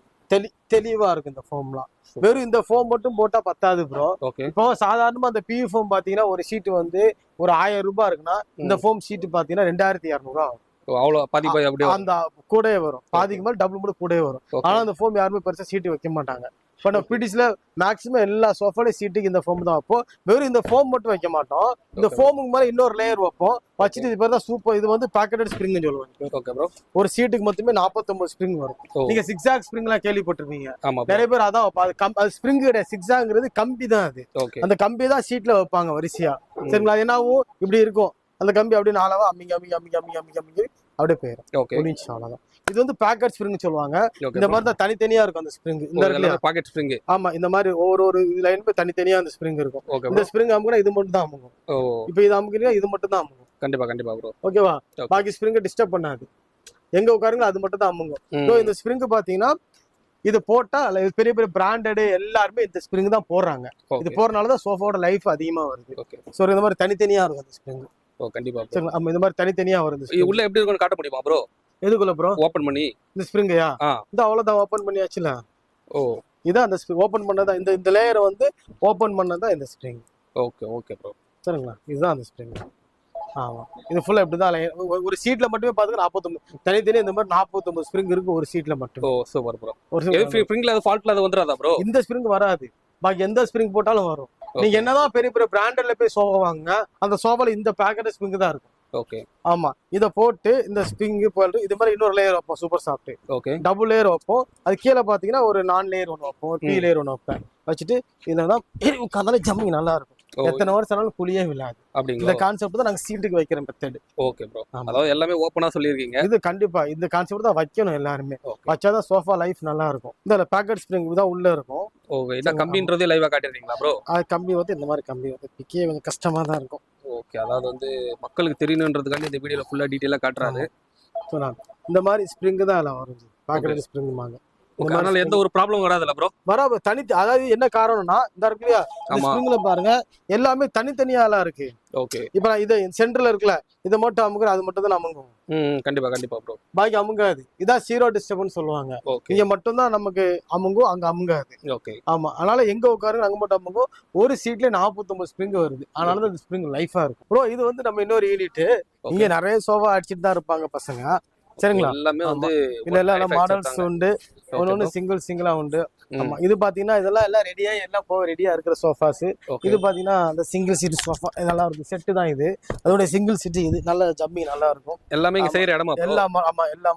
தெளிவா இருக்கும் இந்த ஃபோம்லாம். வெறும் இந்த ஃபோம் மட்டும் போட்டா பத்தாது ப்ரோ. ஓகே. இப்போ சாதாரணமா அந்த பி ஃபோம் பாத்தீங்கன்னா ஒரு ஷீட் வந்து ஒரு 1000 ரூபாய் இருக்குன்னா இந்த ஃபோம் ஷீட் பாத்தீங்கன்னா 2200 ரூபாய் ஆகும். அவ்வளோ பாதி அப்படியே அந்த கூடயே வரும், பாதிக்கு மேல டபுள் கூட கூடயே வரும். Okay. ஆனா அந்த ஃபோம் யாருமே பெருசா சீட்டு வைக்க மாட்டாங்க. இப்ப நம்ம பிடிஸ்ல மேக்ஸிமம் எல்லா சோஃபாலையும் சீட்டுக்கு இந்த ஃபோம் தான் வைப்போம். வெறும் இந்த ஃபோம் மட்டும் வைக்க மாட்டோம். இந்த Okay. ஃபோமுக்கு மேல இன்னொரு லேயர் வைப்போம். வச்சுட்டு இது பேர் தான் சூப்பர். இது வந்து பாக்கெட்டட் ஸ்ப்ரிங் சொல்லுவாங்க. Okay bro. ஒரு சீட்டுக்கு மொத்தமே 49 ஸ்ப்ரிங் வரும். ஓ, நீங்க சிக்ஸாக் ஸ்ப்ரிங் எல்லாம் கேள்விப்பட்டிருப்பீங்க. ஆமா ப்ரோ. நிறைய பேர் அதான் வைப்பாங்க. அது ஸ்ப்ரிங் கிடையாது, சிக்ஸாங்கிறது கம்பி தான். அது ஓகே, அந்த கம்பி தான் சீட்ல வைப்பாங்க வரிசையா. சரிங்களா? என்னாவும் இப்படி இருக்கும் அந்த கம்பி அப்படியே நாளாவா அம்மிங்க அப்படியே போயிடும். ஓகே, முடிஞ்சு, அவ்வளவுதான். இது வந்து பேக்கெட் ஸ்ப்ரிங் சொல்லுவாங்க. ஓகே. இந்த மாதிரி தான் தனித்தனியா இருக்கும் அந்த ஸ்ப்ரிங். இந்த இடத்துல பாக்கெட் ஸ்ப்ரிங். ஆமா, இந்த மாதிரி ஒரு லைனுமே தனித்தனியா அந்த ஸ்ப்ரிங் இருக்கும். ஓகே இந்த ப்ரோ. ஸ்ப்ரிங் அமுக்குனா இது மட்டும் தான் அமுக்கும். ஓ, இப்போ இது அமுக்குறீங்க இது மட்டும் தான் அமுக்கும். கண்டிப்பா ப்ரோ. ஓகேவா? Okay. பாக்கி ஸ்ப்ரிங் டிஸ்டர்ப் பண்ணாது. எங்க உட்காருங்க அது மட்டும் தான் அமுங்கும். ஸோ இந்த ஸ்ப்ரிங் பாத்தீங்கன்னா இது போட்டா பெரிய பெரிய பிராண்டட் எல்லாருமே இந்த ஸ்ப்ரிங் தான் போடுறாங்க. இது போறனாலதான் சோஃபாவோட லைஃப் அதிகமா வருது. ஓகே. ஸோ இந்த மாதிரி தனித்தனியா இருக்கும் அந்த ஸ்ப்ரிங். ஓ, கண்டிப்பா ப்ரோ. சரிங்களா? இந்த மாதிரி தனித்தனியா வருது. உள்ள எப்படி இருக்குன்னு காட்ட முடியுமா ப்ரோ? எதுக்குள்ள ப்ரோ? ஓபன் பண்ணி இந்த ஸ்ப்ரிங்கையா? ஆ. இந்த அவ்வளவுதான் ஓபன் பண்ணியாச்சுல. ஓ, இதான் அந்த ஓபன் பண்ணதா. இந்த லேயரை வந்து ஓபன் பண்ணதா இந்த ஸ்ப்ரிங். Okay bro. சரிங்களா? இதுதான் அந்த ஸ்ப்ரிங். ஆமா, இது ஃபுல்லா இப்படிதான். ஒரு சீட்ல மட்டுமே பாத்துக்க 49 தனித்தனி இந்த மாதிரி 49 ஸ்ப்ரிங் இருக்கு ஒரு சீட்ல மட்டும். ஓ, சூப்பர் ப்ரோ. ஒரு ஸ்ப்ரிங்ல அது ஃபால்ட்ல அது வந்துராதா ப்ரோ? இந்த ஸ்ப்ரிங் வராது, பாக்கி எந்த ஸ்ப்ரிங் போட்டாலும் வரும். நீங்க என்னதான் பெரிய பெரிய பிராண்டட்ல போய் சோஃபா வாங்குங்க, அந்த சோஃபால இந்த பேக்கெட் ஸ்ப்ரிங் தான் இருக்கும். ஓகே. ஆமா, இத போட்டு இந்த ஸ்ப்ரிங் போட்டு இது மாதிரி இன்னொரு லேயர் வைப்போம், super soft. Okay. Double layer வைப்போம். அது கீழே பாத்தீங்கன்னா ஒரு 4 லேயர் ஒன்று வைப்போம், 3 லேயர் ஒன்று வைப்பேன். வச்சுட்டு இதுலதான் உட்காந்தாலே ஜம்மிங் நல்லா இருக்கும். எத்தனை வருஷம் ஆனாலும் புளியே விழாது. இந்த கான்செப்ட் தான் நாங்க சீட்டுக்கு வைக்கிற மெத்தட். Okay bro. அதாவது எல்லாமே ஓபனா சொல்லிருக்கீங்க. இது கண்டிப்பா இந்த கான்செப்ட் தான் வைக்கணும் எல்லாருமே. வச்சாதான் சோஃபா லைஃப் நல்லா இருக்கும். இந்த பேக்கெட் ஸ்ப்ரிங் தான் உள்ள இருக்கும். ஓகே. இத கம்பின்றதே லைவா காட்டிருக்கீங்களா ப்ரோ? அது கம்பி வந்து இந்த மாதிரி கம்பி வந்து பிக்கே கொஞ்சம் கஷ்டமா தான் இருக்கும். ஓகே. அதாவது வந்து மக்களுக்கு தெரியணுன்றதுக்காண்டி இந்த வீடியோல ஃபுல்லா டீடைலா காட்டுறாரு. இந்த மாதிரி ஸ்ப்ரிங் தான் எல்லாம் வரும், பேக்கெட் ஸ்ப்ரிங் வாங்க. அதனால எந்த ஒரு ப்ராப்ளம் வராதுல ப்ரோ? வராது. அதாவது என்ன காரணம்னா இந்த இருக்குல்லையா ஸ்ப்ரிங்ல பாருங்க எல்லாமே தனித்தனியா எல்லாம் இருக்கு. ஓகே. இப்ப நான் இது சென்டர்ல இருக்குல்ல இதை மட்டும் அமுக்குற, அது மட்டும் தான் அமுங்கும். கண்டிப்பா ப்ரோ. பாக்கி அமுங்காது. இதான் ஜீரோ டிஸ்டர்பன்ஸ் சொல்லுவாங்க. இங்க மட்டும் தான் நமக்கு அமுங்கும், அங்க அமுங்காது. ஓகே. ஆமா, அதனால எங்க உட்காருங்க அங்க மட்டும் அமுங்கும். ஒரு சீட்ல 49 ஸ்ப்ரிங் வருது. அதனால தான் இந்த ஸ்ப்ரிங் லைஃபா இருக்கும் ப்ரோ. இது வந்து நம்ம இன்னொரு யூனிட். இங்க நிறைய சோஃபா அடிச்சிட்டு தான் இருப்பாங்க பசங்க. சரிங்களா? எல்லாமே வந்து இல்ல மாடல்ஸ் உண்டு. ஒன்னு சிங்கிளா உண்டு. ஆமா இது பாத்தீங்கன்னா இதெல்லாம் எல்லாம் ரெடியா இருக்கிற சோஃபாஸ். இது பாத்தீங்கன்னா அந்த சிங்கிள் சீட் சோஃபா இதெல்லாம் இருக்கும். செட்டு தான் இது. அதோட சிங்கிள் சீட் இது நல்ல ஜம்மி நல்லா இருக்கும். எல்லாமே இங்க செய்யற இடமா? எல்லா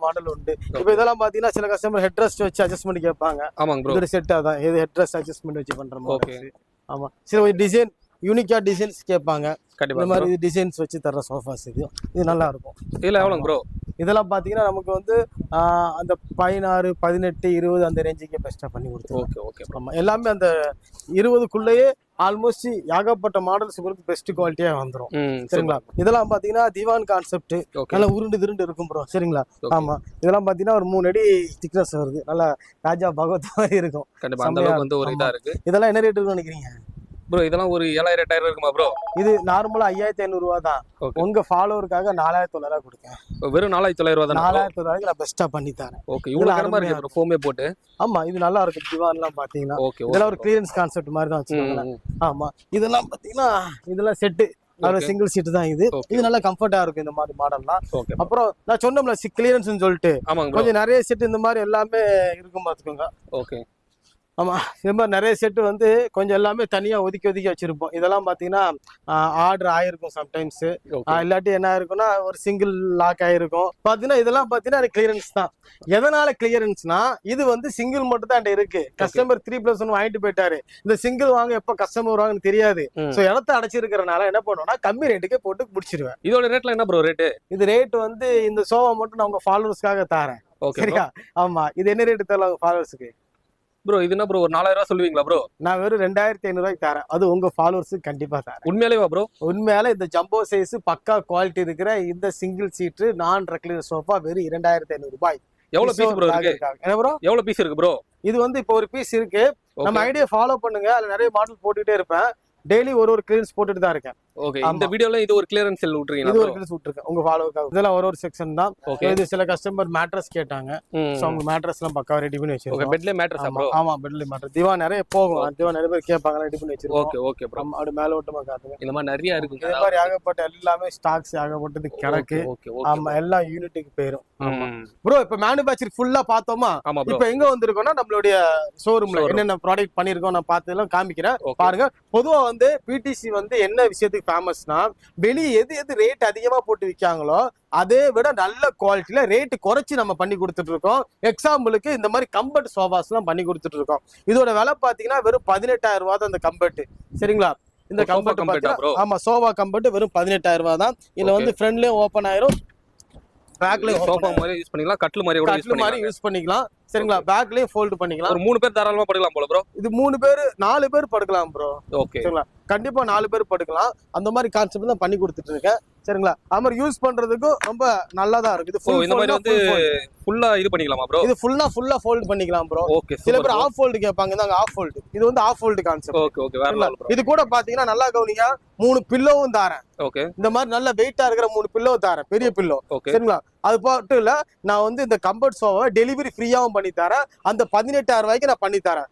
மாடலும் உண்டு. இப்போ இதெல்லாம் பாத்தீங்கன்னா சில கஸ்டமர் ஹெட் ரெஸ்ட் வச்சு அட்ஜஸ்ட்மெண்ட் கேட்பாங்க. ஆமாங்க ப்ரோ. இது செட் அதான் இது ஹெட் ரெஸ்ட் அட்ஜஸ்ட்மெண்ட் வச்சு பண்ற மாதிரி. ஆமா சில டிசைன் யூனிக்கா டிசைன்ஸ் கேட்பாங்க. இந்த மாதிரி டிசைன்ஸ் வச்சு தர்ற சோஃபாஸ் இது நல்லா இருக்கும். இதுல எவ்வளவு ப்ரோ? இதெல்லாம் பாத்தீங்கன்னா நமக்கு வந்து அந்த 16, 18, 20 அந்த ரேஞ்சுக்கே பெஸ்டா பண்ணி கொடுத்துருவோம். ஆமா எல்லாமே அந்த 20க்குள்ளேயே ஆல்மோஸ்ட் ஏகப்பட்ட மாடல்ஸ் உங்களுக்கு பெஸ்ட் குவாலிட்டியா வந்துடும். சரிங்களா? இதெல்லாம் பாத்தீங்கன்னா திவான் கான்செப்ட் நல்லா உருண்டு இருக்கும் ப்ரோ. சரிங்களா? ஆமா இதெல்லாம் பாத்தீங்கன்னா ஒரு 3 அடி திக்னஸ் வருது. நல்லா ராஜா பகவத் மாதிரி இருக்கும். இதெல்லாம் என்ன ரேட் இருக்குன்னு நினைக்கிறீங்க ப்ரோ? இதெல்லாம் ஒரு 7,000 8,000 இருக்குமா ப்ரோ? இது நார்மலா 5,500 ரூபா தான். உங்க ஃபாலோவருக்காக 4,900 கொடுக்கேன். வெறும் 4,900 ரூபா தான். 4,900 நான் பெஸ்டா பண்ணி தரேன். ஓகே இவ்வளவு கரமா இருக்கு ப்ரோ ஃபோமே போட்டு. ஆமா இது நல்லா இருக்கு. திவான்லாம் பாத்தீங்கன்னா இதெல்லாம் ஒரு கிளியரன்ஸ் கான்செப்ட் மாதிரி தான் வச்சுக்கோங்களேன். ஆமா இதெல்லாம் பாத்தீங்கன்னா இதெல்லாம் செட்டு சிங்கிள் சீட் தான். இது நல்லா கம்ஃபர்ட்டா இருக்கும் இந்த மாதிரி மாடல்லாம். அப்புறம் நான் சொன்னோம்ல கிளியரன்ஸ் சொல்லிட்டு கொஞ்சம் நிறைய செட் இந்த மாதிரி எல்லாமே இருக்கும் பாத்துக்கோங்க. ஓகே ஆமா இது மாதிரி நிறைய செட்டு வந்து கொஞ்சம் எல்லாமே தனியா ஒதுக்கி வச்சிருப்போம். இதெல்லாம் பாத்தீங்கன்னா ஆர்டர் ஆயிருக்கும் சம்டைம்ஸ். இல்லாட்டி என்ன ஆயிருக்கும்னா ஒரு சிங்கிள் லாக் ஆயிருக்கும். பாத்தீங்கன்னா இதெல்லாம் பாத்தீங்கன்னா கிளியரன்ஸ் தான். எதனால கிளியரன்ஸ்னா இது வந்து சிங்கிள் மட்டும் தான் இருக்கு. கஸ்டமர் 3+1 வாங்கிட்டு போயிட்டாரு. இந்த சிங்கிள் வாங்க எப்ப கஸ்டமர் வாங்கன்னு தெரியாது. சோ இடத்த அடைச்சிருக்கிறனால என்ன பண்ணுவோம்னா கம்மி ரேட்டுக்கே போட்டு முடிச்சிருவேன். இதோட ரேட்ல என்ன ப்ரோ ரேட்டு? இது ரேட் வந்து இந்த சோஃபா மட்டும் நான் உங்க ஃபாலோவர்ஸ்க்காக தரேன். சரியா? ஆமா இது என்ன ரேட்டு தரல உங்க ஃபாலோவர்ஸ்க்கு ப்ரோ? இது என்ன ப்ரோ ஒரு 4,000 ரூபா சொல்லுவீங்களா ப்ரோ? நான் வெறும் 2,500 ரூபாய்க்கு தரேன். அது உங்க ஃபாலோவர்ஸுக்கு கண்டிப்பா தரேன். உண்மையாலேவா ப்ரோ? உண்மையால இந்த ஜம்போ சைஸ் பக்கா குவாலிட்டி இருக்கிற இந்த சிங்கிள் சீட் நான் ரெக்லைனர் சோஃபா வெறும் 2,500 ரூபாய். எவ்வளவு பீஸ் ப்ரோ இருக்கு? என்ன ப்ரோ? எவ்வளவு பீஸ் இருக்கு ப்ரோ? இது வந்து இப்போ ஒரு பீஸ் இருக்கு. நம்ம ஐடியா ஃபாலோ பண்ணுங்க. அதுல நிறைய மாடல் போட்டுட்டே இருப்பேன். டெய்லி ஒரு கிளியரன்ஸ் போட்டுட்டு தான் இருக்கேன். ஓகே இந்த வீடியோல இது ஒரு கிளியரன்ஸ் செல் விட்டுறீங்க. இது ஒரு கிளியரன்ஸ் விட்டுருக்கேன் உங்க ஃபாலோவர்க்காக. இதெல்லாம் ஒரு செக்ஷன் தான். இது சில கஸ்டமர் மேட்ரஸ் கேட்டாங்க. சோ அவங்க மேட்ரஸ்லாம் பக்கவா ரெடி பண்ணி வச்சிருக்கோம். ஓகே பெட்ல மேட்ரஸ் ப்ரோ? ஆமா பெட்ல மேட்ரஸ். திவான் நிறைய போகும். திவான் நிறைய பேர் கேட்பாங்க ரெடி பண்ணி வச்சிருக்கோம். Okay okay bro. அப்படி மேல ஓட்டமா காட்டுங்க. இந்த மாதிரி நிறைய இருக்கு. இந்த மாதிரி ஆகப்பட்ட எல்லாமே ஸ்டாக்ஸ் ஆகப்பட்டது கிடக்கு. ஆமா எல்லா யூனிட்டுக்கு பேரும். ப்ரோ இப்ப மேனுஃபேக்சர் ஃபுல்லா பார்த்தோமா? இப்ப எங்க வந்திருக்கோம்னா நம்மளுடைய ஷோரூம்ல என்னென்ன ப்ராடக்ட் பண்ணிருக்கோம் நான் பார்த்ததெல்லாம் காமிக்கிறேன் பாருங்க. பொதுவா வந்து பிடிசி வந்து என்ன விஷயத்துக்கு ஃபேமஸ்னா வெளியே எது ரேட் அதிகமா போட்டு விற்காங்களோ அதே விட நல்ல குவாலிட்டியில ரேட் குறைச்சி நம்ம பண்ணி கொடுத்துட்டு இருக்கோம். எக்ஸாம்பிளுக்கு இந்த மாதிரி கம்பர்ட் சோஃபாஸ் எல்லாம் பண்ணி கொடுத்துட்டு இருக்கோம். இதோட விலை பாத்தீங்கன்னா வெறும் 18,000 ரூபாய் தான் இந்த கம்பர்ட். சரிங்களா? இந்த கம்பர்ட் ஆமா சோஃபா கம்பர்ட் வெறும் 18,000 ரூபாய் தான். இதுல வந்து ஃப்ரண்ட்லயும் ஓபன் ஆயிரும், பேக்லயும் சோஃபா மாதிரி யூஸ் பண்ணிக்கலாம், கட்டில் மாதிரி யூஸ் பண்ணிக்கலாம். சரிங்களா? பேக்லயும் ஃபோல்ட் பண்ணிக்கலாம். ஒரு 3 பேர் தாராளமா படுக்கலாம் போல ப்ரோ. இது 3 பேர் 4 பேர் படுக்கலாம் ப்ரோ. ஓகே சரிங்களா? கண்டிப்பா 4 பேர் படுக்கலாம். அந்த மாதிரி கான்செப்ட் தான் பண்ணி கொடுத்துட்டு இருக்கேன். சரிங்களா? அது மாதிரி யூஸ் பண்றதுக்கும் ரொம்ப நல்லதா இருக்கு. இது இந்த மாதிரி வந்து ஃபுல்லா இது பண்ணிக்கலாமா ப்ரோ? இது ஃபுல்லா ஃபோல்ட் பண்ணிக்கலாம் ப்ரோ. ஓகே சில பேர் ஆஃப் ஃபோல்ட் கேட்பாங்க. இதாங்க ஆஃப் ஃபோல்ட். இது வந்து half fold concept. Okay okay வேற லெவல் ப்ரோ. இது கூட பாத்தீங்கன்னா நல்லா கவனிங்க 3 பில்லோவும் தரேன். ஓகே இந்த மாதிரி நல்ல வெயிட்டா இருக்கிற 3 பில்லோ தரேன். பெரிய பில்லோ. சரிங்களா? அது மட்டும் இல்ல நான் வந்து இந்த கம்பர்ட் சோஃபா டெலிவரி ஃப்ரீயாவும் பண்ணி தரேன். அந்த 18,000 ரூபாய்க்கு நான் பண்ணி தரேன்.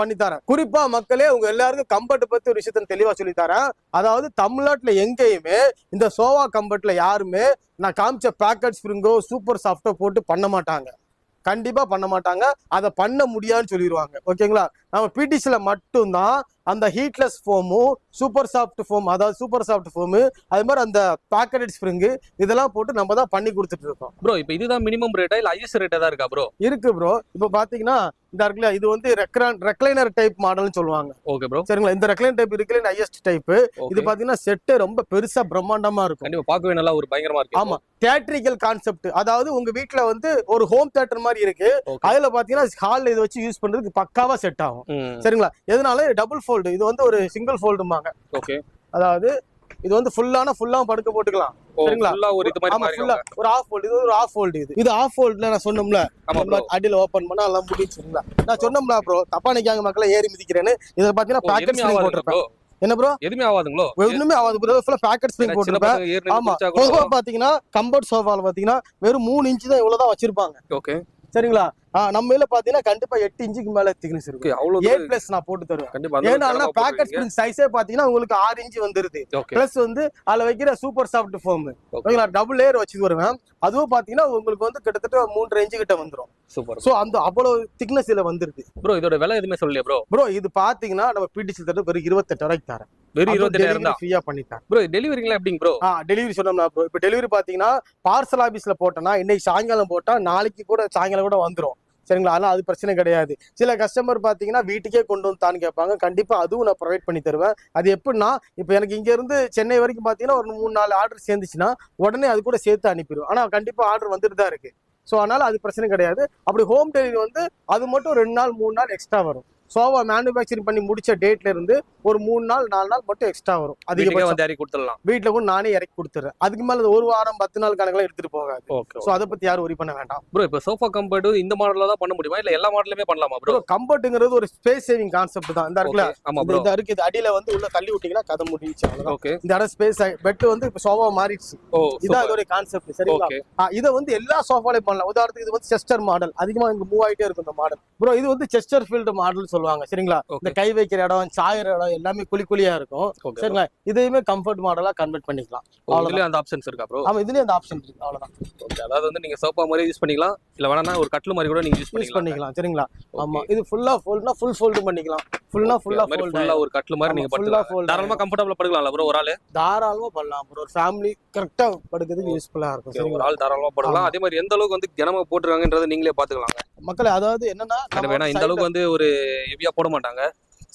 பண்ணி தரேன். குறிப்பா மக்களே உங்க எல்லாருக்கும் கம்பர்ட் பத்தி ஒரு விஷயத்த தெளிவா சொல்லி தரேன். அதாவது தமிழ்நாட்டுல எங்கேயுமே இந்த சோஃபா கம்பர்ட்ல யாருமே நான் காமிச்ச பேக்கெட் ஸ்ப்ரிங்கோ சூப்பர் சாஃப்டோ போட்டு பண்ண மாட்டாங்க. கண்டிப்பா பண்ண மாட்டாங்க. அதை பண்ண முடியாதுன்னு சொல்லிடுவாங்க. ஓகேங்களா? நம்ம பிடிசில மட்டும்தான் அந்த ஹீட்லெஸ் ஃபோமும் சூப்பர் சாஃப்ட் ஃபோம், அதாவது சூப்பர் சாஃப்ட் ஃபோமு, அது மாதிரி அந்த பேக்கெட் ஸ்ப்ரிங்கு இதெல்லாம் போட்டு நம்ம தான் பண்ணி கொடுத்துட்டு இருக்கோம் ப்ரோ. இப்போ இதுதான் மினிமம் ரேட்டா இல்ல ஹையஸ்ட் ரேட்டா தான் இருக்கா ப்ரோ? இருக்கு ப்ரோ. இப்போ பாத்தீங்கன்னா இந்த இருக்குல்ல இது வந்து ரெக்லைனர் டைப் மாடல்னு சொல்லுவாங்க. Okay bro. சரிங்களா? இந்த ரெக்லைனர் டைப் இருக்குல்ல ஹையஸ்ட் டைப். இது பாத்தீங்கன்னா செட் ரொம்ப பெருசா பிரம்மாண்டமா இருக்கும். கண்டிப்பா பார்க்கவே நல்லா ஒரு பயங்கரமா இருக்கு. ஆமா தியேட்டரிக்கல் கான்செப்ட். அதாவது உங்க வீட்ல வந்து ஒரு ஹோம் தியேட்டர் மாதிரி இருக்கு. அதுல பாத்தீங்கன்னா ஹால்ல இதை வச்சு யூஸ் பண்றதுக்கு பக்காவா செட் ஆகும். சரிங்களா? எதனால டபுள் ஃபோல்டு. இது வந்து ஒரு சிங்கிள் ஃபோல்டுமாங்க. ஓகே அதாவது இது வந்து ஃபுல்லா படுக்க போட்டுக்கலாம். சரிங்களா? ஒரு ஆஃப் ஃபோல்ட். இது ஒரு ஆஃப் ஃபோல்ட். இது ஆஃப் ஃபோல்ட்ல நான் சொன்னோம்ல அடியில ஓபன் பண்ணா எல்லாம் முடிச்சுங்களா? நான் சொன்னோம்ல ப்ரோ தப்பா நிக்காங்க மக்களை ஏறி மிதிக்கிறேன்னு. இத பாத்தீங்கன்னா பேக்கெட் ஸ்ப்ரிங் போட்டுருப்பேன். என்ன ப்ரோ? எதுமே ஆகாதுங்களோ? ஒண்ணுமே ஆகாது ப்ரோ. ஃபுல்லா பேக்கெட் ஸ்ப்ரிங் போட்டுருப்பேன். ஆமா பொதுவா பாத்தீங்கன்னா கம்பர்ட் சோஃபால பாத்தீங்கன்னா வெறும் 3 இன்ச் தான் இவ்வளவுதான் வச்சிருப்பாங்க. ஓகே சரிங்களா? நம்ம இதுல பாத்தீங்கன்னா கண்டிப்பா 8 இன்ச்சுக்கு மேல திக்னஸ் ஓகே இருக்கும். அவ்வளவு 8+ நான் போட்டு தருவேன். கண்டிப்பா ஏன்னா பேக்கெட் ஸ்பிரிங் சைஸே பாத்தீங்கன்னா உங்களுக்கு 6 இன்ச் வந்துருது. ஓகே பிளஸ் வந்து அதுல வைக்கிற சூப்பர் சாஃப்ட் ஃபோம் ஓகேங்களா, டபுள் லேயர் வச்சு வருவேன். அதுவும் பாத்தீங்கன்னா உங்களுக்கு வந்து கிட்டத்தட்ட 3 இன்ச் கிட்ட வந்துரும். சூப்பர். சோ அந்த அவ்வளவு திக்னஸ் இதுல வந்துருது. ப்ரோ இதோட விலை எதுவுமே சொல்லலையா ப்ரோ? ப்ரோ இது பாத்தீங்கன்னா நம்ம பிடிசி தட்டு வெறும் 28 ரூபாய்க்கு தரேன். வெறும் 28,000 தான் ஃப்ரீயா பண்ணிட்டேன். ப்ரோ. டெலிவரிங்களா எப்படிங்க ப்ரோ? டெலிவரி சொன்னோம்னா ப்ரோ, இப்போ டெலிவரி பாத்தீங்கன்னா பார்சல் ஆபீஸ்ல போட்டோம்னா இன்னைக்கு சாயங்காலம் போட்டா நாளைக்கு கூட சாயங்காலம் கூட வந்துரும். சரிங்களா, அதெல்லாம் அது பிரச்சனை கிடையாது. சில கஸ்டமர் பாத்தீங்கன்னா வீட்டுக்கே கொண்டு வந்து கேட்பாங்க. கண்டிப்பா அதுவும் நான் ப்ரொவைட் பண்ணி தருவேன். அது எப்படின்னா இப்போ எனக்கு இங்க இருந்து சென்னை வரைக்கும் பாத்தீங்கன்னா ஒரு 3-4 ஆர்டர் சேர்ந்துச்சுன்னா உடனே அது கூட சேர்த்து அனுப்பிடுவேன். ஆனா கண்டிப்பா ஆர்டர் வந்துட்டு தான் இருக்கு. ஸோ அதனால அது பிரச்சனை கிடையாது. அப்படி ஹோம் டெலிவரி வந்து அது மட்டும் 2 நாள் 3 நாள் எக்ஸ்ட்ரா வரும். சோவா மேனுஃபேக்சரிங் பண்ணி முடிச்ச டேட்ல இருந்து ஒரு 3 நாள் 4 நாள் மட்டும் எக்ஸ்ட்ரா வரும். அதிகபட்சம் வந்து இறக்கி கொடுத்துடலாம். வீட்டுல கூட நானே இறக்கி கொடுத்துறேன். அதுக்கு மேல ஒரு வாரம் 10 நாள் கணக்கெல்லாம் எடுத்துட்டு போகாது. ஓகே. சோ அதை பத்தி யாரும் ஒரி பண்ண வேண்டாம். ப்ரோ இப்போ சோஃபா கம்பர்ட் இந்த மாடல்ல தான் பண்ண முடியுமா இல்ல எல்லா மாடலுமே பண்ணலாமா ப்ரோ? கம்பர்ட்ங்கிறது ஒரு ஸ்பேஸ் சேவிங் கான்செப்ட் தான். இந்த இருக்குல, ஆமா ப்ரோ, இந்த இருக்கு, இது அடியில வந்து உள்ள தள்ளி விட்டீங்கன்னா கதை முடிஞ்சிச்சு அவ்வளவுதான். ஓகே. இந்த இடம் ஸ்பேஸ் பெட் வந்து இப்ப சோஃபா மாறிடுச்சு. ஓ இதான் இதோட கான்செப்ட். சரிங்களா, இதை வந்து எல்லா சோஃபாலையும் பண்ணலாம். உதாரணத்துக்கு இது வந்து செஸ்டர் மாடல், அதிகமா இங்க மூவ் ஆயிட்டே இருக்கும் இந்த மாடல். ப்ரோ இது வந்து செஸ்டர் ஃபீல்டு மாடல் சொல்லுவாங்க. சரிங்களா, இந்த கை வைக்கிற இடம், சாயிற இடம் எல்லாமே குழியா இருக்கும். சரிங்களா, இதையுமே கம்ஃபர்ட் மாடலா கன்வெர்ட் பண்ணிக்கலாம். இதுலயே அந்த ஆப்ஷன்ஸ் இருக்கா ப்ரோ? ஆமா, இதுலயே அந்த ஆப்ஷன் இருக்கு. அவ்வளவுதான். ஓகே. அதாவது வந்து நீங்க சோஃபா மாதிரி யூஸ் பண்ணிக்கலாம், இல்ல வேணா ஒரு கட்டில் மாதிரி கூட நீங்க யூஸ் பண்ணிக்கலாம். சரிங்களா, ஆமா. இது ஃபுல்லா ஃபோல்ட்னா ஃபுல் ஃபோல்ட் பண்ணிக்கலாம். ஃபுல்லா ஃபுல்லா ஒரு கட்டில் மாதிரி நீங்க படுத்துக்கலாம். தாராளமா கம்ஃபர்ட்டபிளா படுக்கலாம்ல ப்ரோ? ஒரு ஆளு தாராளமா பண்ணலாம் ப்ரோ. ஒரு ஃபேமிலி கரெக்ட்டா படுக்கிறதுக்கு யூஸ்ஃபுல்லா இருக்கும். ஒரு ஆள் தாராளமா படுக்கலாம். அதே மாதிரி எந்த அளவுக்கு வந்து கனமா போட்டுருக்காங்கன்றதை நீங்களே பாத்துக்கலாம் மக்களே. அதாவது என்னன்னா, இந்த அளவுக்கு வந்து ஒரு ஹெவியா போட மாட்டாங்க.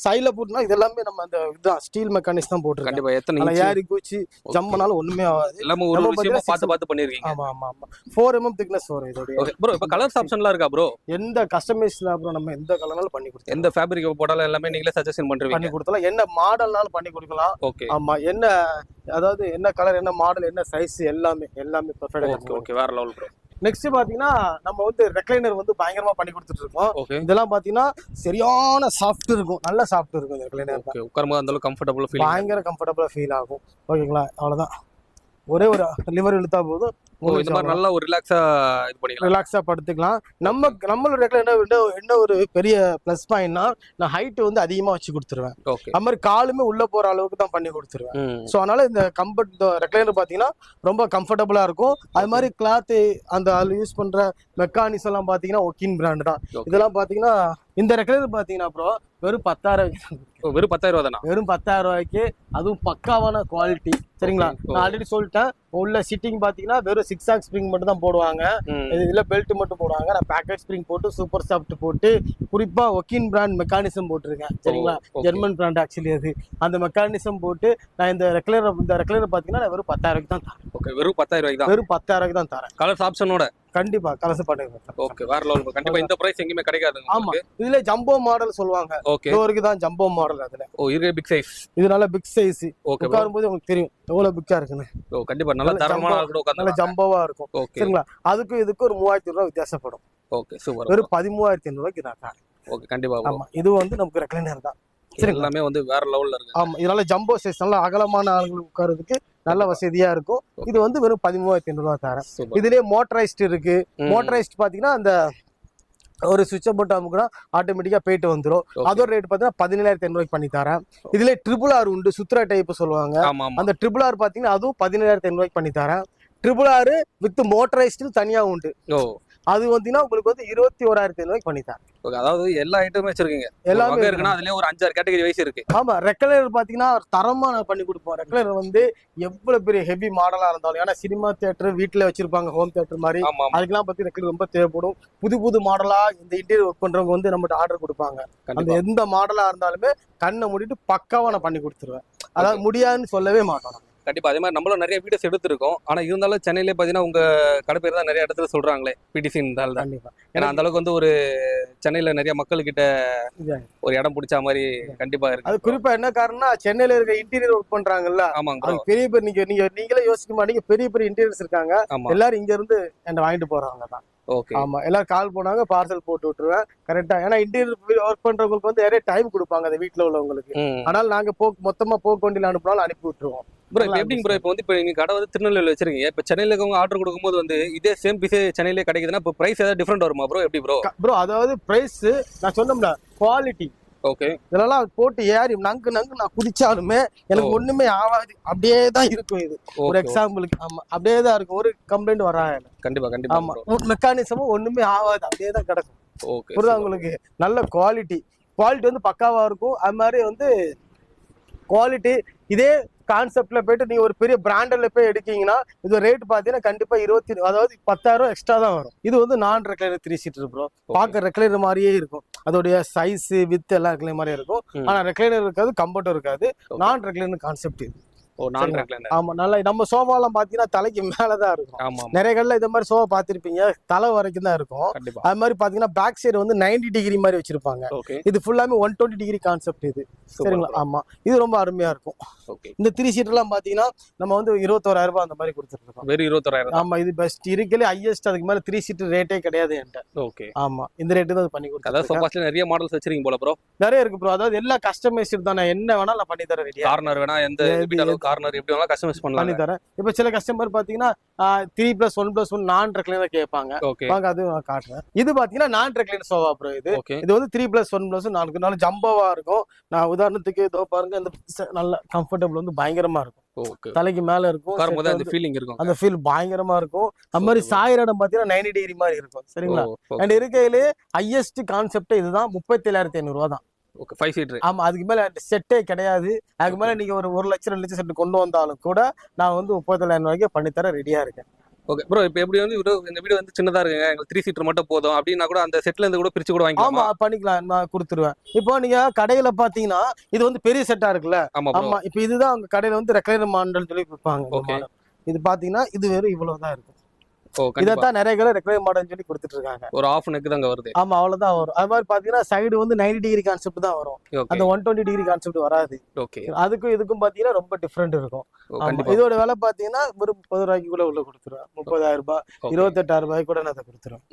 சைல போட்டுனா இது எல்லாமே நம்ம அந்த இதுதான் ஸ்டீல் மெக்கானிக்ஸ் தான் போட்டுருக்கோம். கண்டிப்பா. எத்தனை ஏறி கூச்சி ஜம்ப்னாலும் ஒண்ணுமே ஆகாது. எல்லாமே ஒரு விஷயமா பார்த்து பண்ணிருக்கீங்க. ஆமா ஆமா ஆமா. 4mm திக்னஸ் வரும் இதோட. Okay bro. இப்போ கலர்ஸ் ஆப்ஷன்லாம் இருக்கா ப்ரோ? எந்த கஸ்டமைஸ்ல ப்ரோ நம்ம எந்த கலர்னாலும் பண்ணி கொடுத்தோம். எந்த ஃபேப்ரிக் போட்டாலும் எல்லாமே நீங்களே சஜஷன் பண்றீங்க. பண்ணி கொடுத்தலாம். என்ன மாடல்னாலும் பண்ணி கொடுக்கலாம். ஓகே. ஆமா, என்ன அதாவது என்ன கலர், என்ன மாடல், என்ன சைஸ் எல்லாமே பெர்ஃபெக்ட்டா. Okay okay. வேற லெவல் ப்ரோ. நெக்ஸ்ட் பாத்தீங்கன்னா நம்ம வந்து ரெக்லைனர் வந்து பயங்கரமா பண்ணி கொடுத்துட்டு இருக்கோம். இதெல்லாம் பாத்தீங்கன்னா சரியான சாஃப்ட் இருக்கும், நல்ல சாஃப்ட் இருக்கும் இந்த ரெக்லைனர். ஓகே. உட்காரும்போது அந்த அளவுக்கு கம்ஃபர்ட்டபிளா ஃபீல், பயங்கர கம்ஃபர்ட்டபிளா ஃபீல் ஆகும். ஓகேங்களா, அவ்வளவுதான். ஒரே ஒரு லிவர் இழுத்தா போதும். இந்த மாதிரி நல்லா ஒரு ரிலாக்ஸா இது பண்ணிக்கலாம், ரிலாக்ஸா படுத்துக்கலாம். நம்மளோட ரெக்லைனர் என்ன ஒரு பெரிய ப்ளஸ் பாயிண்ட்னா, நான் ஹைட் வந்து அதிகமா வச்சு கொடுத்துருவேன். அது மாதிரி காலுமே உள்ள போற அளவுக்கு தான் பண்ணி கொடுத்துருவேன். ஸோ அதனால இந்த ரெக்லைனர் பாத்தீங்கன்னா ரொம்ப கம்ஃபர்டபுளா இருக்கும். அது மாதிரி கிளாத், அந்த அதில் யூஸ் பண்ற மெக்கானிக்ஸ் எல்லாம் பாத்தீங்கன்னா ஒக்கின் பிராண்ட் தான். இதெல்லாம் பாத்தீங்கன்னா இந்த ரெக்லைனர் பாத்தீங்கன்னா ப்ரோ வெறும் 10,000. வெறும் 10,000 தானா? வெறும் 10,000 ரூபாய்க்கு, அதுவும் பக்காவான குவாலிட்டி. சரிங்களா, நான் ஆல்ரெடி சொல்லிட்டேன். உள்ள சிட்டிங் பாத்தீங்கன்னா வெறும் 6 ஆக்ஸ் ஸ்ப்ரிங் மட்டும் தான் போடுவாங்க. இதுல பெல்ட் மட்டும் போடுவாங்க. நான் பேக்கெட் ஸ்ப்ரிங் போட்டு சூப்பர் சாஃப்ட் போட்டு குறிப்பா ஒக்கின் பிராண்ட் மெக்கானிசம் போட்டிருக்கேன். சரிங்களா, ஜெர்மன் பிராண்ட் ஆக்சுவலி அது. அந்த மெக்கானிசம் போட்டு நான் இந்த ரெக்லைனர் பாத்தீங்கன்னா வெறும் 10,000 தான் தரேன். ஓகே. வெறும் 10,000 தான். வெறும் 10,000 தான் தரேன். கலர்ஸ் ஆப்ஷனோட. கண்டிப்பா கலர்ஸ் பண்ணிருக்கேன். ஓகே. வேற லெவல். கண்டிப்பா இந்த பிரைஸ் எங்கயுமே கிடைக்காது. ஆமா, இதுல ஜம்போ மாடல் சொல்லுவாங்க. ஓகே. டோருக்கு தான் ஜம்போ மாடல். அதுல இருக்கு பிக் சைஸ். இது நல்ல பிக் சைஸ். ஓகே. உட்காரும்போது உங்களுக்கு தெரியும் எவ்வளவு பிக்கா இருக்குன்னு. கண்டிப்பா நல்ல தரமான ஆள் கூட உட்கார்ந்து நல்ல ஜம்போவா இருக்கும். சரிங்களா, அதுக்கு இதுக்கு ஒரு 3,000 ரூபாய் வித்தியாசப்படும். ஓகே. சூப்பர். வெறும் 13,500 ரூபாய்க்கு நான் தரேன். ஓகே. கண்டிப்பா. ஆமா, இது வந்து நமக்கு ரெக்லைனர் தான். எல்லாமே வந்து வேற லெவல்ல இருக்கு. ஆமா, இதனால ஜம்போ சைஸ் நல்ல அகலமான ஆளுங்களுக்கு உட்கார்றதுக்கு நல்ல வசதியா இருக்கும். இது வந்து வெறும் 13,500 ரூபாய் தரேன். இதுலயே மோட்டரைஸ்ட் இருக்கு. மோட்டரைஸ்ட் பாத்தீங்கன்னா அந்த ஒரு சுவிட்சை போட்டு அமுக்குனா ஆட்டோமேட்டிக்கா போயிட்டு வந்துடும். அதோட ரேட் பாத்தீங்கன்னா 17,500 ரூபாய்க்கு பண்ணி தரேன். இதுல RRR உண்டு, சுத்ரா டைப் சொல்லுவாங்க. அந்த RRR பாத்தீங்கன்னா அதுவும் 17,500 ரூபாய்க்கு பண்ணி தரேன். RRR வித் மோட்டரைஸ்ட் தனியா உண்டு. அது வந்தீங்கன்னா உங்களுக்கு வந்து 21,500 ரூபாய்க்கு பண்ணி தரேன். அதாவது எல்லா ஐட்டமும் வச்சிருக்கீங்க. எல்லாமே இருக்குன்னா அதுலயே ஒரு 5-6 கேட்டகரி வைஸ் இருக்கு. ஆமா, ரெக்லைனர் பாத்தீங்கன்னா தரமா நான் பண்ணி கொடுப்போம். ரெக்லைனர் வந்து எவ்வளவு பெரிய ஹெவி மாடலா இருந்தாலும், ஏன்னா சினிமா தியேட்டர் வீட்டுல வச்சிருப்பாங்க, ஹோம் தியேட்டர் மாதிரி, அதுக்கெல்லாம் பத்தி ரெக்லைனர் ரொம்ப தேவைப்படும். புது மாடலா இந்த இன்டீரியர் ஒர்க் பண்றவங்க வந்து நம்மகிட்ட ஆர்டர் கொடுப்பாங்க. அந்த எந்த மாடலா இருந்தாலுமே கண்ணை மூடிட்டு பக்காவா நான் பண்ணி கொடுத்துருவேன். அதாவது முடியாதுன்னு சொல்லவே மாட்டோம். கண்டிப்பா. அதே மாதிரி நம்மளும் நிறைய வீடியோஸ் எடுத்திருக்கோம். ஆனா இருந்தாலும் சென்னையிலே பாத்தீங்கன்னா உங்க கடை பேர் தான் நிறைய இடத்துல சொல்றாங்களே, பிடிசி. கண்டிப்பா. ஏன்னா அந்த அளவுக்கு வந்து ஒரு சென்னையில நிறைய மக்கள்கிட்ட ஒரு இடம் பிடிச்ச மாதிரி கண்டிப்பா இருக்கு. அது குறிப்பா என்ன காரணம்னா, சென்னையில இருக்க இன்டீரியர் ஒர்க் பண்றாங்கல்ல, ஆமாங்க, பெரிய நீங்களே யோசிக்க மாட்டீங்க, பெரிய இன்டீரியர்ஸ் இருக்காங்க. எல்லாரும் இங்க இருந்து என்ன வாங்கிட்டு போறாங்க தான். ஓகே. ஆமா எல்லாரும் கால் போனாங்க பார்சல் போட்டு விட்டுருவேன் கரெக்டா. ஏன்னா இன்டீரியர் ஒர்க் பண்றவங்களுக்கு வந்து நிறைய டைம் கொடுப்பாங்க அந்த வீட்டுல உள்ளவங்களுக்கு. ஆனால் நாங்க மொத்தமா போக்கு வண்டியில அனுப்பினாலும் அனுப்பி விட்டுருவோம். ப்ரோ இப்போ எப்படிங்க ப்ரோ, இப்போ வந்து இப்போ நீங்க கடை வந்து திருநெல்வேலியில் வச்சிருக்கீங்க, இப்போ சென்னையில் இருக்கவங்க ஆர்டர் கொடுக்கும்போது வந்து இதே சேம் பீஸே சென்னையிலே கிடைக்குதுன்னா இப்போ பிரைஸ் ஏதாவது டிஃப்ரெண்ட் வருமா ப்ரோ, எப்படி ப்ரோ? ப்ரோ அதாவது பிரைஸ் நான் சொன்னோம்ல குவாலிட்டி, ஓகே, இதெல்லாம் போட்டு ஏறி நங்கு நான் குதிச்சாலுமே எனக்கு ஒண்ணுமே ஆகாது, அப்படியே தான் இருக்கும். இது ஒரு எக்ஸாம்பிளுக்கு ஆமா அப்படியே தான் இருக்கும், ஒரு கம்ப்ளைண்ட் வராது. கண்டிப்பா கண்டிப்பா. ஆமா மெக்கானிசமும் ஒண்ணுமே ஆகாது, அப்படியே தான் கிடக்கும். ஓகே, புரியுதா உங்களுக்கு? நல்ல குவாலிட்டி வந்து பக்காவா இருக்கும். அது மாதிரி வந்து குவாலிட்டி இதே கான்செப்ட்ல போயிட்டு நீங்க ஒரு பெரிய பிராண்டட்ல போய் எடுக்கீங்கன்னா இது ரேட் பாத்தீங்கன்னா கண்டிப்பா 10,000 எக்ஸ்ட்ரா தான் வரும். இது வந்து நான் ரெக்லைனர் 3 சீட்டர் ப்ரோ. பார்க்க ரெக்லைனர் மாதிரியே இருக்கும், அதோடைய சைஸ் வித் எல்லாம் ரெக்லைனர் மாதிரியே இருக்கும். ஆனா ரெக்லைனர் இருக்காது, கம்ஃபர்ட்டும் இருக்காது. நான் ரெக்லைனர் கான்செப்ட் இது. ஆமா நல்லா நம்ம சோஃபாலாம் பாத்தீங்கன்னா தலைக்கு மேலதான் இருக்கும். நிறைய கடையில இந்த மாதிரி சோஃபா பாத்திருப்பீங்க தலை வரைக்கும் தான் இருக்கும். அது மாதிரி பாத்தீங்கன்னா பேக் சைடு வந்து 90 டிகிரி மாதிரி வச்சிருப்பாங்க. இது ஃபுல்லாமே 120 டிகிரி கான்செப்ட் இது. சரிங்களா? ஆமா இது ரொம்ப அருமையா இருக்கும். இந்த 3 சீட்டர் எல்லாம் பாத்தீங்கன்னா நம்ம வந்து 21,000 ரூபாய் அந்த மாதிரி கொடுத்துட்டு இருக்கோம். வெறும் 21,000? ஆமா இது பெஸ்ட் இருக்கல, ஹையஸ்ட். அதுக்கு மேல 3 சீட்டர் ரேட்டே கிடையாது என்கிட்ட. ஓகே. ஆமா இந்த ரேட்டு தான் பண்ணி கொடுத்தேன். அதாவது சோஃபாஸ்ல நிறைய மாடல்ஸ் வச்சிருக்கீங்க போல ப்ரோ? நிறைய இருக்கு ப்ரோ. அதாவது எல்லா கஸ்டமைஸ்டு தான், என்ன வேணா நான் பண்ணி தரேன். கார்னர் வேணா எந்த கார்னர் எப்படி வேணா பண்ணி தரேன். இப்ப சில கஸ்டமர் பாத்தீங்கன்னா 3+1+1 நான் ரெக்லைனர் கேட்பாங்க. வாங்க அது நான் காட்டுறேன். இது பாத்தீங்கன்னா நான் ரெக்லைனர் சோஃபா ப்ரோ. இது வந்து 3+1+1 4 ஜம்பவா இருக்கும். நான் உதாரணத்துக்கு இதோ பாருங்க, இந்த நல்ல கம்ஃபர்டபிள் வந்து பயங்கரமா இருக்கும். தலைக்கு மேல இருக்கும், அந்த ஃபீலிங் இருக்கும், அந்த ஃபீல் பயங்கரமா இருக்கும். அந்த மாதிரி சாயிர இடம் பாத்தீங்கன்னா 90 டிகிரி மாதிரி இருக்கும். சரிங்களா? அண்ட் இருக்கையிலே ஹையஸ்ட் கான்செப்ட் இதுதான். 37,500 ரூபாய் தான். 5 சீட்டர். ஆமா அதுக்கு மேல செட்டே கிடையாது. அதுக்கு மேல நீங்க ஒரு 1 லட்சம் 2 லட்சம் செட் கொண்டு வந்தாலும் கூட நான் வந்து 37,000 ரூபாய்க்கு பண்ணித்தர ரெடியா இருக்கேன். Okay bro. இப்போ எப்படி வந்து இந்த வீடு வந்து சின்னதா இருக்குங்க, எங்களுக்கு 3 சீட்டர் மட்டும் போதும் அப்படின்னா கூட அந்த செட்ல இருந்து கூட பிரிச்சு கூட வாங்கிக்கலாம். ஆமா பண்ணிக்கலாம், நான் கொடுத்துருவேன். இப்போ நீங்க கடையில பாத்தீங்கன்னா இது வந்து பெரிய செட்டா இருக்குல்ல. ஆமா இப்போ இதுதான் உங்க கடையில வந்து ரெக்லைனர் மாடல் சொல்லி விற்பாங்க. இது பாத்தீங்கன்னா இது வெறும் இவ்வளவுதான் இருக்கும். இதான் நிறைய பேர் ரெக்லைனர் மாடல் சொல்லி கொடுத்துட்டு இருக்காங்க. ஒரு ஹாஃப் நெக் தாங்க வருது. ஆமா அவ்வளவுதான் வரும். அது மாதிரி பாத்தீங்கன்னா சைடு வந்து 90 டிகிரி கான்செப்ட் தான் வரும், அந்த 120 டிகிரி கான்செப்ட் வராது. அதுக்கும் இதுக்கும் பாத்தீங்கன்னா ரொம்ப டிஃபரெண்ட் இருக்கும். இதோட விலை பாத்தீங்கன்னா ஒரு 30 ரூபாய்க்கு கூட உள்ள கொடுத்துருவேன். 30,000 ரூபாய் 28,000 ரூபாய்க்கு கூட நான் கொடுத்துருவேன்.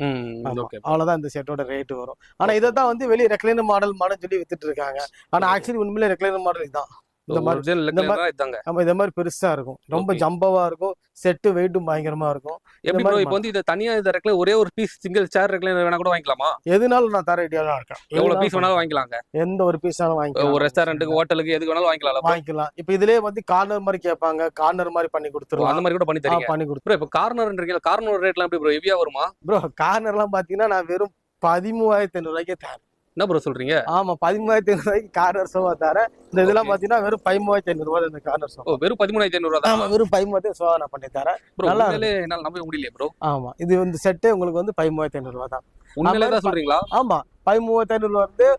அவ்வளவுதான் இந்த செட்டோட ரேட் வரும். ஆனா இதான் வந்து வெளியே ரெக்லைனர் மாடல் சொல்லி வித்துட்டு இருக்காங்க. ஆனா ஆக்சுவலி உண்மையிலே ரெக்லைனர் மாடல் இதுதான். இந்த மாதிரி பெருசா இருக்கும், ரொம்ப ஜம்பவா இருக்கும், செட்டு வெயிட்டும் பயங்கரமா இருக்கும். எப்படி ப்ரோ இப்போ வந்து இத தனியா இந்த ரெக்லைனர் ஒரே ஒரு பீஸ் சிங்கிள் சேர் ரெக்லைனர் வேணா கூட வாங்கிக்கலாமா? எதுனாலும் நான் தர ரெடியா தான் இருக்கேன். எவ்வளவு பீஸ் வேணாலும் வாங்கிக்கலாங்க, எந்த ஒரு பீஸ்னாலும் வாங்கிக்கலாம். ஒரு ரெஸ்டாரண்ட்டுக்கு ஹோட்டலுக்கு எதுக்கு வேணாலும் வாங்கிக்கலாம். இப்போ இதுலயே வந்து கார்னர் மாதிரி கேட்பாங்க, கார்னர் மாதிரி பண்ணி கொடுத்துருவோம். அந்த மாதிரி கூட பண்ணி தரீங்க? பண்ணி கொடுத்துருவோம். இப்போ கார்னர்ன்றீங்க, கார்னர் ரேட்லாம் எப்படி ப்ரோ, ஹெவியா வருமா ப்ரோ? கார்னர்லாம் பாத்தீங்கன்னா நான் வெறும் 13,500 ரூபாய்க்கே தரேன். என்ன ப்ரோ சொல்றீங்க? ஆமா 13,500 ரூபாய்க்கு கார்னர் சோஃபா தரேன். இந்த இதெல்லாம் பாத்தீங்கன்னா வெறும் 13,500 ரூபாய் இந்த கார்னர் சோஃபா. வெறும் 13,500 ரூபாய்? ஆமா வெறும் 13,500 சோஃபா நான் பண்ணி தரேன். நல்லா என்னால நம்ப முடியல ப்ரோ. ஆமா இது வந்து செட்டே உங்களுக்கு வந்து 13,500 ரூபாய் தான். உண்மையிலே தான் சொல்றீங்களா? ஆமா 13,500 வந்து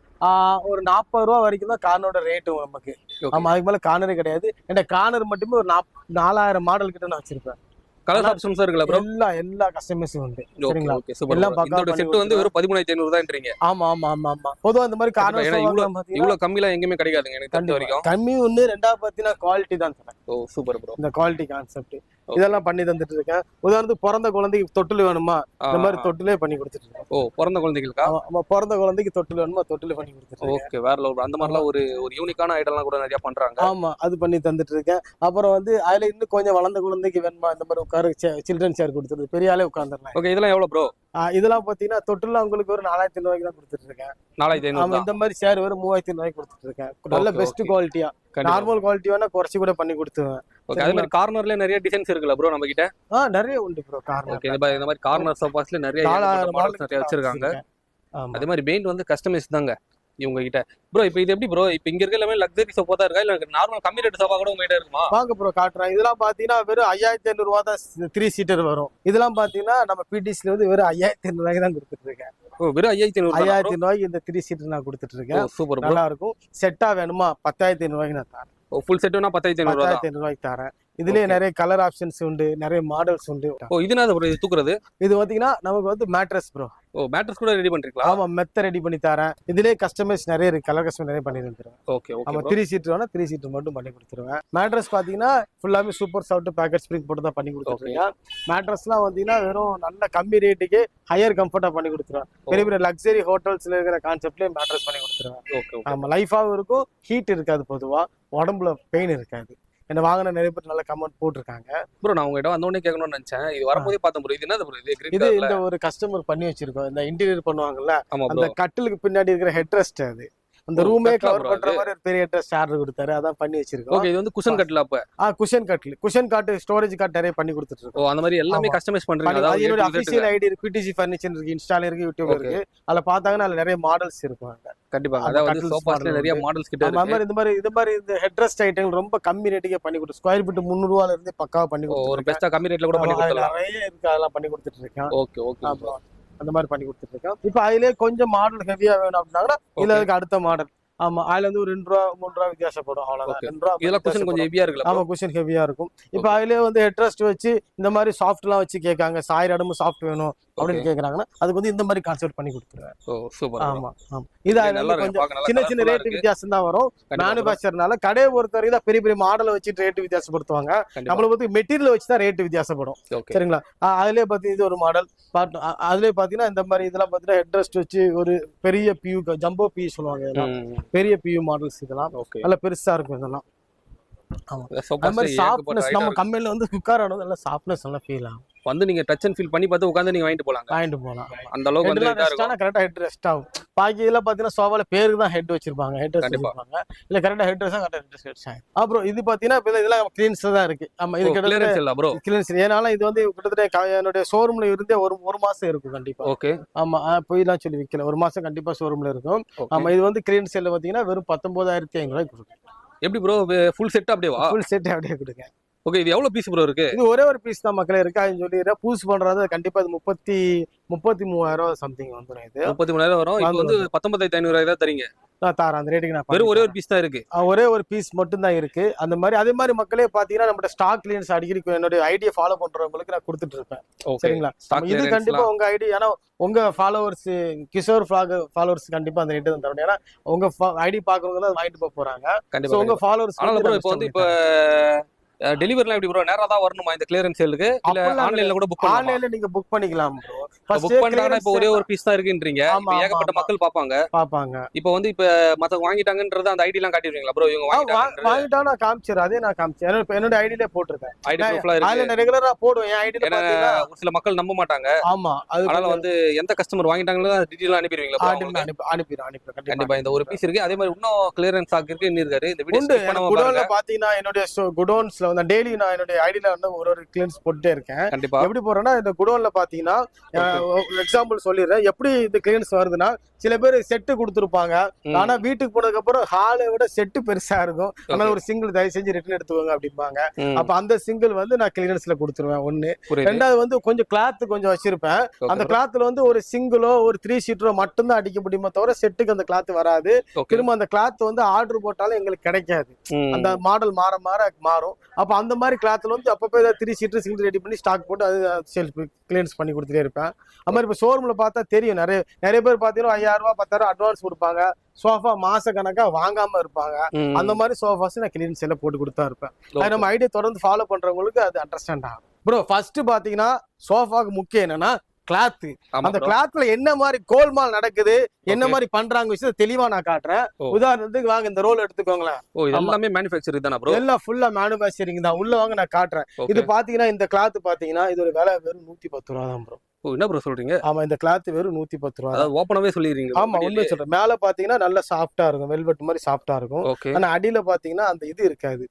ஒரு 40 ரூபாய் வரைக்கும் தான் கார்னரோட ரேட்டு நமக்கு. ஆமா அதுக்கு மேல கார்னரே கிடையாது. என் கார்னர் மட்டுமே ஒரு 4,000 மாடல் கிட்ட நான் வச்சிருப்பேன். கலர் ஆப்ஷன்ஸ் இருக்குல ப்ரோ? எல்லா கஸ்டமைஸும் உண்டு. சரிங்களா? எல்லாம் பக்காவா செட் வந்து வெறும் 13,500 தான்ன்றீங்க? ஆமா பொதுவா இந்த மாதிரி கார்னர் இவ்வளவு கம்மில எங்கேயுமே கிடைக்காதுங்க எனக்கு தெரிஞ்ச வரைக்கும். கம்மி ஒண்ணு, ரெண்டாவது பாத்தீங்கன்னா குவாலிட்டி தான் தரேன். ஓ சூப்பர் ப்ரோ. இந்த குவாலிட்டி கான்செப்ட் இதெல்லாம் பண்ணி தந்துட்டு இருக்கேன். உதாரணத்துக்கு பிறந்த குழந்தைக்கு தொட்டில் வேணுமா, இந்த மாதிரி தொட்டிலே பண்ணி கொடுத்துட்டு இருக்கேன். ஓ பிறந்த குழந்தைகளுக்கா? பிறந்த குழந்தைக்கு தொட்டில் வேணுமா, தொட்டில் பண்ணி கொடுத்துட்டு. ஓகே வேற லெவல். அந்த மாதிரிலாம் ஒரு யூனிக்கான ஐட்டம்லாம் கூட நிறைய பண்றாங்க. ஆமா அது பண்ணி தந்துட்டு இருக்கேன். அப்புறம் வந்து அதுல இன்னும் கொஞ்சம் வளர்ந்த குழந்தைக்கு வேணுமா, இந்த மாதிரி உட்கார சில்ட்ரன் சேர் கொடுத்துருது, பெரிய ஆளே உட்காந்துடலாம். ஓகே இதெல்லாம் எவ்வளவு ப்ரோ? இதெல்லாம் பாத்தீங்கன்னா தொட்டில் உங்களுக்கு ஒரு 4,500 ரூபாய்க்கு தான் கொடுத்துட்டு இருக்கேன். 4,500? இந்த மாதிரி சேர் வெறும் 3,500 ரூபாய்க்கு கொடுத்துட்டு இருக்கேன். நல்ல பெஸ்ட் குவாலிட்டியா, நார்மல் குவாலிட்டி வேணா குறைச்சி கூட பண்ணி கொடுத்துவேன். ஓகே அதே மாதிரி கார்னர்ல நிறைய டிசைன்ஸ் இருக்குல்ல ப்ரோ நம்ம கிட்ட? நிறைய உண்டு ப்ரோ கார்னர். ஓகே இந்த மாதிரி கார்னர் சோஃபாஸ்ல நிறைய மாடல்ஸ் நிறைய வச்சிருக்காங்க. அதே மாதிரி பெயிண்ட் வந்து கஸ்டமைஸ் தாங்க இவங்க கிட்ட. ப்ரோ இப்போ இது எப்படி ப்ரோ, இப்போ இங்க இருக்க எல்லாமே லக்ஸரி சோஃபா தான் இருக்கா இல்ல நார்மல் கம்மி ரேட் சோஃபா கூட உங்ககிட்ட இருக்குமா? வாங்க ப்ரோ காட்டுறேன். இதெல்லாம் பாத்தீங்கன்னா வெறும் 5,500 ரூபாய் தான் 3 சீட்டர் வரும். இதெல்லாம் பாத்தீங்கன்னா நம்ம பிடிசில வந்து வெறும் 5,500 ரூபாய்க்கு தான் கொடுத்துட்டு இருக்கேன். வெறும் 5,500 ரூபாய்க்கு இந்த 3 சீட்டர் நான் கொடுத்துட்டு இருக்கேன். சூப்பர் நல்லா இருக்கும். செட்டா வேணுமா 10,500 ரூபாய்க்கு நான் தரேன். ஃபுல் செட்னா 10,500 ரூபாய்க்கு தரேன். இதுலயே Okay. நிறைய கலர் ஆப்ஷன்ஸ் உண்டு, நிறைய மாடல்ஸ் உண்டு. ஓ இது என்ன ப்ரோ இது தூக்குறது? இது பாத்தீங்கன்னா நமக்கு வந்து மேட்ரஸ் ப்ரோ. ஓ மேட்ரஸ் கூட ரெடி பண்றீங்களா? ஆமா, மெத்த ரெடி பண்ணி தரேன். இதுலயே கஸ்டமைஸ் நிறைய இருக்கு, கலர் கஸ்டமைஸ் நிறைய பண்ணி கொடுத்துருவேன். ஓகே ஓகே ஆமா, ப்ரோ. 3 சீட்டர் வேணா 3 சீட்டர் மட்டும் பண்ணி கொடுத்துருவேன். மேட்ரஸ் பாத்தீங்கன்னா ஃபுல்லாமே சூப்பர் சாஃப்ட் பேக்கெட் ஸ்ப்ரிங் போட்டு தான் பண்ணி கொடுத்துருக்கேன். மேட்ரஸ்லாம் பாத்தீங்கன்னா வெறும் நல்ல கம்மி ரேட்டுக்கு ஹையர் கம்ஃபர்ட்டா பண்ணி கொடுத்துருவேன். பெரிய பெரிய லக்ஸரி ஹோட்டல்ஸ்ல இருக்கிற கான்செப்ட்லயே மேட்ரஸ் பண்ணி கொடுத்துருவேன். Okay okay. ஆமா, லைஃபாவும் இருக்கும், ஹீட் இருக்காது, பொதுவா உடம்புல பெயின் இருக்காது. என்ன வாங்கின நிறைய பேர் நல்ல கமெண்ட் போட்டிருக்காங்க. ப்ரோ நான் உங்ககிட்ட வந்த உடனே கேட்கணும்னு நினைச்சேன். இது வரும்போதே பார்த்தேன் ப்ரோ. இது என்னது ப்ரோ? இது கிரீன் இது கலர்ல. இந்த ஒரு கஸ்டமர் பண்ணி வச்சிருக்கோம். இந்த இன்டீரியர் பண்ணுவாங்கல்ல, ஆமா அந்த ப்ரோ. கட்டிலுக்கு பின்னாடி இருக்கிற ஹெட் ரெஸ்ட், அது அந்த ஓ, ரூமே கட்டிலா கவர் bro பண்ற மாதிரி ஒரு பெரிய ஹெட் ரெஸ்ட் ஆர்டர் கொடுத்தாரு, அதான் பண்ணி வச்சிருக்கோம். ஓகே இது வந்து குஷன் கட்டில அப்ப. குஷன் கட்டில், குஷன் காட்டு, ஸ்டோரேஜ் காட்டு நிறைய பண்ணி கொடுத்துட்டு ஓ இருக்கோம். அந்த மாதிரி எல்லாமே ஆமா. கஸ்டமைஸ் பண்றீங்க. அது அதாவது என்னோட A to Z official ID இருக்கு, பிடிசி ஃபர்னிச்சர் இருக்கு, இன்ஸ்டால இருக்கு, யூடியூப்ல Okay. இருக்கு. அதுல பார்த்தாங்கன்னா அதுல நிறைய மாடல்ஸ் இருக்கும். அங்க கண்டிப்பா. ஆமா, அதாவது கட்டில்ஸ் சோஃபாஸ்ல model நிறைய இருக்கு. மாடல்ஸ் கிட்ட ஆமா, இருக்கு. இந்த மாதிரி இந்த ஹெட் ரெஸ்ட் ஐட்டங்கள் ரொம்ப கம்மி ரேட்டுக்கே பண்ணி கொடுத்து, ஸ்கொயர் ஃபீட் 300 ரூபாயில இருந்து பக்காவா பண்ணி ஓ, ஒரு கொடுத்துருக்கேன். பெஸ்டா கம்மி ரேட்ல கூட பண்ணி ஆமா, அதுல கொடுத்துடலாம். நிறைய இருக்கு, அதெல்லாம் பண்ணி கொடுத்துட்டு இருக்கேன். Okay okay. ஆமா, அந்த மாதிரி பண்ணி கொடுத்துட்டு இருக்கேன். இப்போ அதுலயே கொஞ்சம் மாடல் ஹெவியா வேணும் அப்படின்னா இதுல இருக்கு அடுத்த மாடல். ஆமா, அதுல இருந்து ஒரு 2 ரூபா 3 ரூபா வித்தியாசப்படும், அவ்வளவுதான். Okay. 2 ரூபா இதெல்லாம் குஷன் கொஞ்சம் ஹெவியா இருக்குல்ல ஆமா, bro? குஷன் ஹெவியா இருக்கும். இப்போ அதுலயே வந்து ஹெட் ரெஸ்ட் வச்சு இந்த மாதிரி சாஃப்ட் எல்லாம் வச்சு கேட்காங்க, சாயிர இடமும் சாஃப்ட் வேணும் அப்படின்னு கேக்குறாங்கன்னா அதுக்கு வந்து இந்த மாதிரி கான்செப்ட் பண்ணி கொடுத்துருவேன். ஓ சூப்பர். ஆமா ஆமா, இது அதுல நல்லா இருந்து இருக்கு, கொஞ்சம் பார்க்க நல்லா சின்ன சின்ன கலர்ஃபுல்லா ரேட் இருக்கு. வித்தியாசம் தான் வரும். கண்டிப்பா bro. மேனுபேக்சர்னால கடையை பொறுத்த வரைக்கும் தான் பெரிய பெரிய மாடலை வச்சு ரேட் வித்தியாசப்படுத்துவாங்க. கண்டிப்பா. நம்மள பத்தி மெட்டீரியல் வச்சு தான் ரேட் வித்தியாசப்படும். ஓகே. சரிங்களா? அதுலயே பாத்தீங்கன்னா இது ஒரு மாடல் அதுலயே பாத்தீங்கன்னா இந்த மாதிரி இதெல்லாம் பாத்தீங்கன்னா ஹெட் ரெஸ்ட் வச்சு ஒரு பெரிய பியூ, ஜம்போ பியூ சொல்லுவாங்க, இதெல்லாம் பெரிய பியூ மாடல்ஸ். இதெல்லாம் ஓகே. நல்ல பெருசா இருக்கும் இதெல்லாம். ஆமா, அது சோஃபாஸ் மாதிரி சாஃப்ட்னஸ் ஏகப்பட்ட நம்ம ஐட்டம் கம்பெனில வந்து உட்கார நல்ல சாஃப்ட்னஸ் நல்லா ஃபீல் ஆகும். வந்து நீங்க டச் அண்ட் ஃபீல் பண்ணி பார்த்து உட்கார்ந்து நீங்க வாங்கிட்டு போலாங்க. வாங்கிட்டு போலாம். அந்த அளவுக்கு வந்து ஹெட்லாம் இதா ரெஸ்ட் இருக்கும். ஆனா கரெக்டா ஹெட் ரெஸ்ட் ஆகும். பாக்கி இதெல்லாம் பாத்தீங்கன்னா சோஃபால பேருக்கு தான் ஹெட் வச்சிருப்பாங்க, ஹெட் ரெஸ்ட் கண்டிப்பா. வச்சிருப்பாங்க. இல்ல கரெக்டா ஹெட் ரெஸ்ட் கரெக்டா ஹெட் ரெஸ்ட் ஆகும். அப்புறம் இது பாத்தீங்கன்னா இப்ப இதெல்லாம் கிளீன்ஸ்ல தான் இருக்கு. ஆமா, இது கிளியரன்ஸ் கிட்டத்தட்ட இல்ல ப்ரோ? கிளீன்ஸ். ஏனால இது வந்து கிட்டத்தட்ட என்னுடைய ஷோரூம்ல இருந்தே ஒரு மாசம் இருக்கும் கண்டிப்பா. ஓகே ஆமா, போய்லாம் சொல்லி விக்கல, ஒரு மாசம் கண்டிப்பா ஷோரூம்ல இருக்கும். ஓகே. ஆமா, இது வந்து கிளீன் செல்ல பாத்தீங்கன்னா வெறும் 19,500 ரூபாய்க்கு கொடுக்கும். எப்படி ப்ரோ ஃபுல் செட் அப்படியே வா? ஃபுல் செட் அப்படியே கொடுங்க. ஓகே இது எவ்வளவு பீஸ் ப்ரோ இருக்கு? இது ஒரே ஒரு பீஸ் தான் மக்களே இருக்கு. அது சொல்லிடுறேன், பூஸ் பண்றது கண்டிப்பா இது 33,000 சம்திங் வந்துடும். இது 33,000 வரும். இப்போ வந்து 19,500 தான் தரீங்க. நான் தாரேன், அந்த ரேட்டுக்கு நான் வெறும் ஒரே பண்ணி ஒரு பீஸ் தான் இருக்கு. ஒரே ஒரு பீஸ் மட்டும் தான் இருக்கு. அந்த மாதிரி அதே மாதிரி மக்களே பாத்தீங்கன்னா நம்ம ஸ்டாக் கிளியன்ஸ் அடிக்கடி என்னுடைய ஐடியா ஃபாலோ பண்றவங்களுக்கு நான் கொடுத்துட்டு இருப்பேன். ஓகே. சரிங்களா? ஸ்டாக் இது கண்டிப்பா உங்க ஐடி, ஏன்னா உங்க ஃபாலோவர்ஸ், கிஷோர் ஃபாலோவர்ஸ் கண்டிப்பா அந்த ரேட்டு தான் தரணும். ஏன்னா உங்க ஐடி பாக்குறவங்க தான் வாங்கிட்டு போக போறாங்க. கண்டிப்பா. உங்க ஃபாலோவர்ஸ் ஆனா ப்ரோ இப்போ வந்து இப்போ டெலிவரிலாம் எப்படி ப்ரோ? நேரா தான் வரணுமா இந்த கிளியரன்ஸ் சேலுக்கு? இல்ல ஆன்லைன்ல கூட புக் பண்ணலாமா? ஆன்லைன்ல நீங்க புக் பண்ணிக்கலாம் ப்ரோ. புக் பண்ணிட்டாங்கன்னா இப்போ ஒரே ஒரு பீஸ் தான் இருக்குன்றீங்க. இப்போ ஏகப்பட்ட மக்கள் பாப்பாங்க. பாப்பாங்க. இப்போ வந்து இப்போ மத்தவங்க வாங்கிட்டாங்கன்றது அந்த ஐடி எல்லாம் காட்டிடுவீங்களா ப்ரோ? இவங்க வாங்கிட்டா நான் காமிச்சிடுறேன், அதே நான் காமிச்சேன். என்னோட ஐடியிலே போட்டிருக்கேன். ஐடி ப்ரூஃப்லாம் இருக்கு. அதுல நான் ரெகுலரா போடுவேன் என் ஐடியில ஏன்னா பாத்தீங்கன்னா. ஒரு சில மக்கள் நம்ப மாட்டாங்க. ஆமா, அது அதனால வந்து எந்த கஸ்டமர் வாங்கிட்டாங்களோ டீடைல் அனுப்பிடுவீங்களா bro அவங்களுக்கு? அனுப்பிடுறேன் கண்டிப்பா. இந்த ஒரு பீஸ் இருக்கு. அதே மாதிரி இன்னும் கிளியரன்ஸ் ஸ்டாக் இருக்கு. இன்னும் இருக்காரு. இந்த வீடியோ உண்டு. ஸ்கிப் பண்ணாம குடோன்ல பாருங்க. பாத்தீங்கன்னா என்னுடைய குடோன்ஸ்ல வந்து டெய்லி நான் என்னுடைய ஐடியில வந்து ஒரு கிளியன்ஸ் போட்டுட்டே இருக்கேன். கண்டிப்பா. எப்படி போறேன்னா இந்த குடோன்ல பாத்தீங்கன்னா எக்ஸாம்பிள் சொல்லிடுறேன் எப்படி இந்த கிளியன்ஸ் வருதுன்னா, சில பேர் செட்டு கொடுத்துருப்பாங்க. ஆனா வீட்டுக்கு போனதுக்கு அப்புறம் ஹாலை விட செட்டு பெருசா இருக்கும். அதனால ஒரு சிங்கிள் தயவு செஞ்சு ரிட்டர்ன் எடுத்துவாங்க அப்படிம்பாங்க. அப்ப அந்த சிங்கிள் வந்து நான் கிளியரன்ஸ்ல கொடுத்துருவேன். ஒண்ணு. ரெண்டாவது வந்து கொஞ்சம் கிளாத் கொஞ்சம் வச்சிருப்பேன். அந்த கிளாத்ல வந்து ஒரு சிங்கிளோ ஒரு 3 சீட்டரோ மட்டும்தான் அடிக்க முடியுமே தவிர செட்டுக்கு அந்த கிளாத் வராது. திரும்ப அந்த கிளாத் வந்து ஆர்டர் போட்டாலும் எங்களுக்கு கிடைக்காது. அந்த மாடல் மாற மாற மாறும். அப்ப அந்த மாதிரி கிளாத்ல வந்து அப்பப்போ 3 சீட்டர் சிங்கிள் ரெடி பண்ணி ஸ்டாக் போட்டு அது செல்ஃப் கிளியரன்ஸ் பண்ணி கொடுத்துட்டே இருப்பேன். அது மாதிரி இப்ப ஷோரூம்ல பார்த்தா தெரியும், நிறைய பேர் பாத்தீங்கன்னா 5,000 ரூபாய் 10,000 அட்வான்ஸ் கொடுப்பாங்க. சோஃபா மாச கணக்கா வாங்காம இருப்பாங்க. அந்த மாதிரி சோஃபாஸ் நான் கிளியரன்ஸ் எல்லாம் போட்டு கொடுத்தா இருப்பேன். அது நம்ம ஐடியா தொடர்ந்து ஃபாலோ பண்றவங்களுக்கு அது அண்டர்ஸ்டாண்ட் ஆகும். ப்ரோ ஃபர்ஸ்ட் பாத்தீங்கன்னா சோஃபாக்கு முக்கியம் என்னன்னா கிளாத். அந்த கிளாத்ல என்ன மாதிரி கோல்மால் நடக்குது, என்ன மாதிரி பண்றாங்க விஷயத்தை தெளிவா நான் காட்டுறேன். உதாரணத்துக்கு வாங்க இந்த ரோல் எடுத்துக்கோங்களேன். எல்லாமே மேனுஃபேக்சரிங் தானா ப்ரோ? எல்லாம் ஃபுல்லா மேனுஃபேக்சரிங் தான். உள்ள வாங்க நான் காட்டுறேன். இது பாத்தீங்கன்னா இந்த கிளாத் பாத்தீங்கன்னா இதோட விலை வெறும் 110 ரூபா தான் ப்ரோ. என்ன ப்ரோ சொல்றீங்க? ஆமா, இந்த கிளாத் வெறும் 110 ரூபா. அதாவது ஓபனாவே சொல்லிடுறீங்க? ஆமா, உண்மை சொல்றேன். மேல பாத்தீங்கன்னா நல்ல சாஃப்டா இருக்கும், வெல்வெட் மாதிரி சாஃப்டா இருக்கும். ஆனா அடியில பாத்தீங்கன்னா அந்த இது இருக்காது,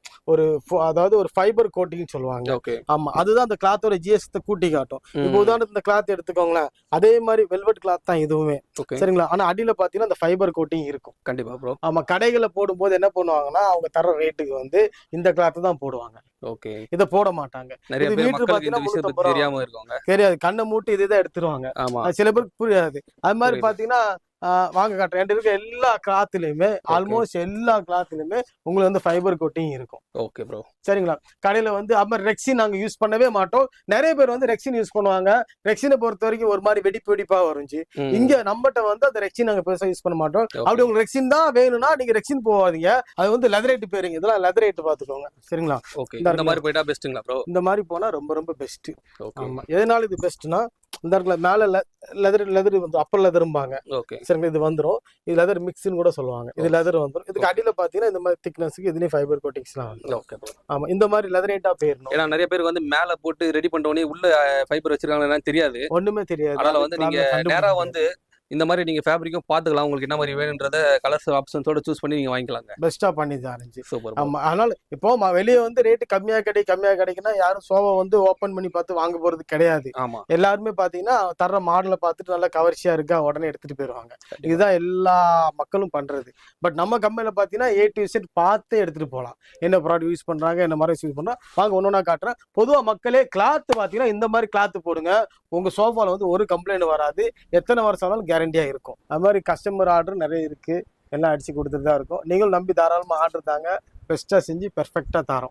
அதாவது ஒரு ஃபைபர் கோட்டிங் சொல்லுவாங்க. ஆமா, அதுதான் அந்த கிளாத்தோட ஜிஎஸ் கூட்டி காட்டும். இப்போ உதாரணத்துக்கு இந்த கிளாத் எடுத்துக்கோங்களேன், அதே மாதிரி வெல்வெட் கிளாத் தான் இதுவுமே. சரிங்களா? ஆனா அடியில பாத்தீங்கன்னா அந்த ஃபைபர் கோட்டிங் இருக்கும். கண்டிப்பா ப்ரோ. ஆமா, கடைகளை போடும்போது என்ன பண்ணுவாங்கன்னா அவங்க தர ரேட்டுக்கு வந்து இந்த கிளாத் தான் போடுவாங்க. ஓகே, இத போட மாட்டாங்க. நிறைய பேர் மக்களுக்கு இந்த விஷயம் தெரியாம இருக்காங்க. தெரியாது, கண்ணை மூட்டி இதுதான் எடுத்துருவாங்க. சில பேருக்கு புரியாது. அது மாதிரி பாத்தீங்கன்னா வாங்க காட்டுறேன். என்கிட்ட இருக்க எல்லா கிளாத்லயுமே ஆல்மோஸ்ட் எல்லா கிளாத்லயுமே உங்களுக்கு வந்து ஃபைபர் கோட்டிங் இருக்கும். Okay bro. சரிங்களா? கடையில வந்து அது மாதிரி ரெக்ஸின் நாங்க யூஸ் பண்ணவே மாட்டோம். நிறைய பேர் வந்து ரெக்ஸின் யூஸ் பண்ணுவாங்க. ரெக்ஸினை பொறுத்த வரைக்கும் ஒரு மாதிரி வெடிப்பு வெடிப்பா வரும்ச்சு. இங்க நம்மகிட்ட வந்து அந்த ரெக்ஸின் நாங்க பெருசா யூஸ் பண்ண மாட்டோம். அப்படி உங்களுக்கு ரெக்ஸின் தான் வேணும்னா நீங்க ரெக்ஸின் போவாதீங்க. அது வந்து லெதரேட் பேருங்க. இதெல்லாம் லெதரேட் பாத்துக்கோங்க. சரிங்களா? ஓகே. இந்த மாதிரி போயிட்டா பெஸ்ட்டுங்களா ப்ரோ? இந்த மாதிரி போனா ரொம்ப ரொம்ப பெஸ்ட். ஓகே. ஆமா. எதனால இது பெஸ்ட்னா இந்த இடத்துல மேல லெதர் வந்து அப்பர் லெதரும்பாங்க. ஓகே. சரிங்களா? இது வந்துரும். இது லெதர் மிக்ஸ்னு கூட சொல்லுவாங்க. இது லெதர் வந்துரும். இதுக்கு அடியில பாத்தீங்கன்னா இந்த மாதிரி திக்னஸ்க்கு இதுலயும் ஃபைபர் கோட்டிங்ஸ்லாம் வந்துரும். Okay bro. ஆமா. இந்த மாதிரி லெதரேட்டா போயிரணும். ஏன்னா நிறைய பேர் வந்து மேல போட்டு ரெடி பண்ணிட்ட உடனே உள்ள ஃபைபர் வச்சிருக்காங்கன்னு தெரியாது. ஒண்ணுமே தெரியாது. அதனால வந்து நீங்க நேரா வந்து இந்த மாதிரி நீங்க ஃபேப்ரிக்கும் பாத்துக்கலாம். உங்களுக்கு என்ன மாதிரி வேணும்ன்றத கலர்ஸ் ஆப்ஷன்ஸோட சூஸ் பண்ணி நீங்க வாங்கிக்கலாங்க. பெஸ்டா பண்ணி தரேன். சூப்பர். ஆமா. அதனால இப்போ வெளியே வந்து ரேட்டு கம்மியா கிடைக்குன்னா யாரும் சோஃபா வந்து ஓபன் பண்ணி பார்த்து வாங்க போறது கிடையாது. ஆமா. எல்லாருமே பாத்தீங்கன்னா தர்ற மாடலை பார்த்துட்டு நல்லா கவர்ச்சியா இருக்கா உடனே எடுத்துட்டு போயிருவாங்க. இதுதான் எல்லா மக்களும் பண்றது. பட் நம்ம கம்பெனில பாத்தீங்கன்னா A to Z பார்த்து எடுத்துட்டு போகலாம். என்ன ப்ராடக்ட் யூஸ் பண்றாங்க, என்ன மாதிரி யூஸ் பண்றாங்க வாங்க ஒன்னொன்னா காட்டுறேன். பொதுவா மக்களே கிளாத் பாத்தீங்கன்னா இந்த மாதிரி கிளாத் போடுங்க. உங்க சோஃபால வந்து ஒரு கம்ப்ளைண்ட் வராது. எத்தனை வருஷம் ஆனாலும் கேரண்டியா இருக்கும். அது மாதிரி கஸ்டமர் ஆர்டர் நிறைய இருக்கு. எல்லாம் அடிச்சு கொடுத்துட்டு தான் இருக்கும். நீங்களும் நம்பி தாராளமா ஆர்டர் தாங்க. பெஸ்டா செஞ்சு பெர்ஃபெக்டா தரோம்.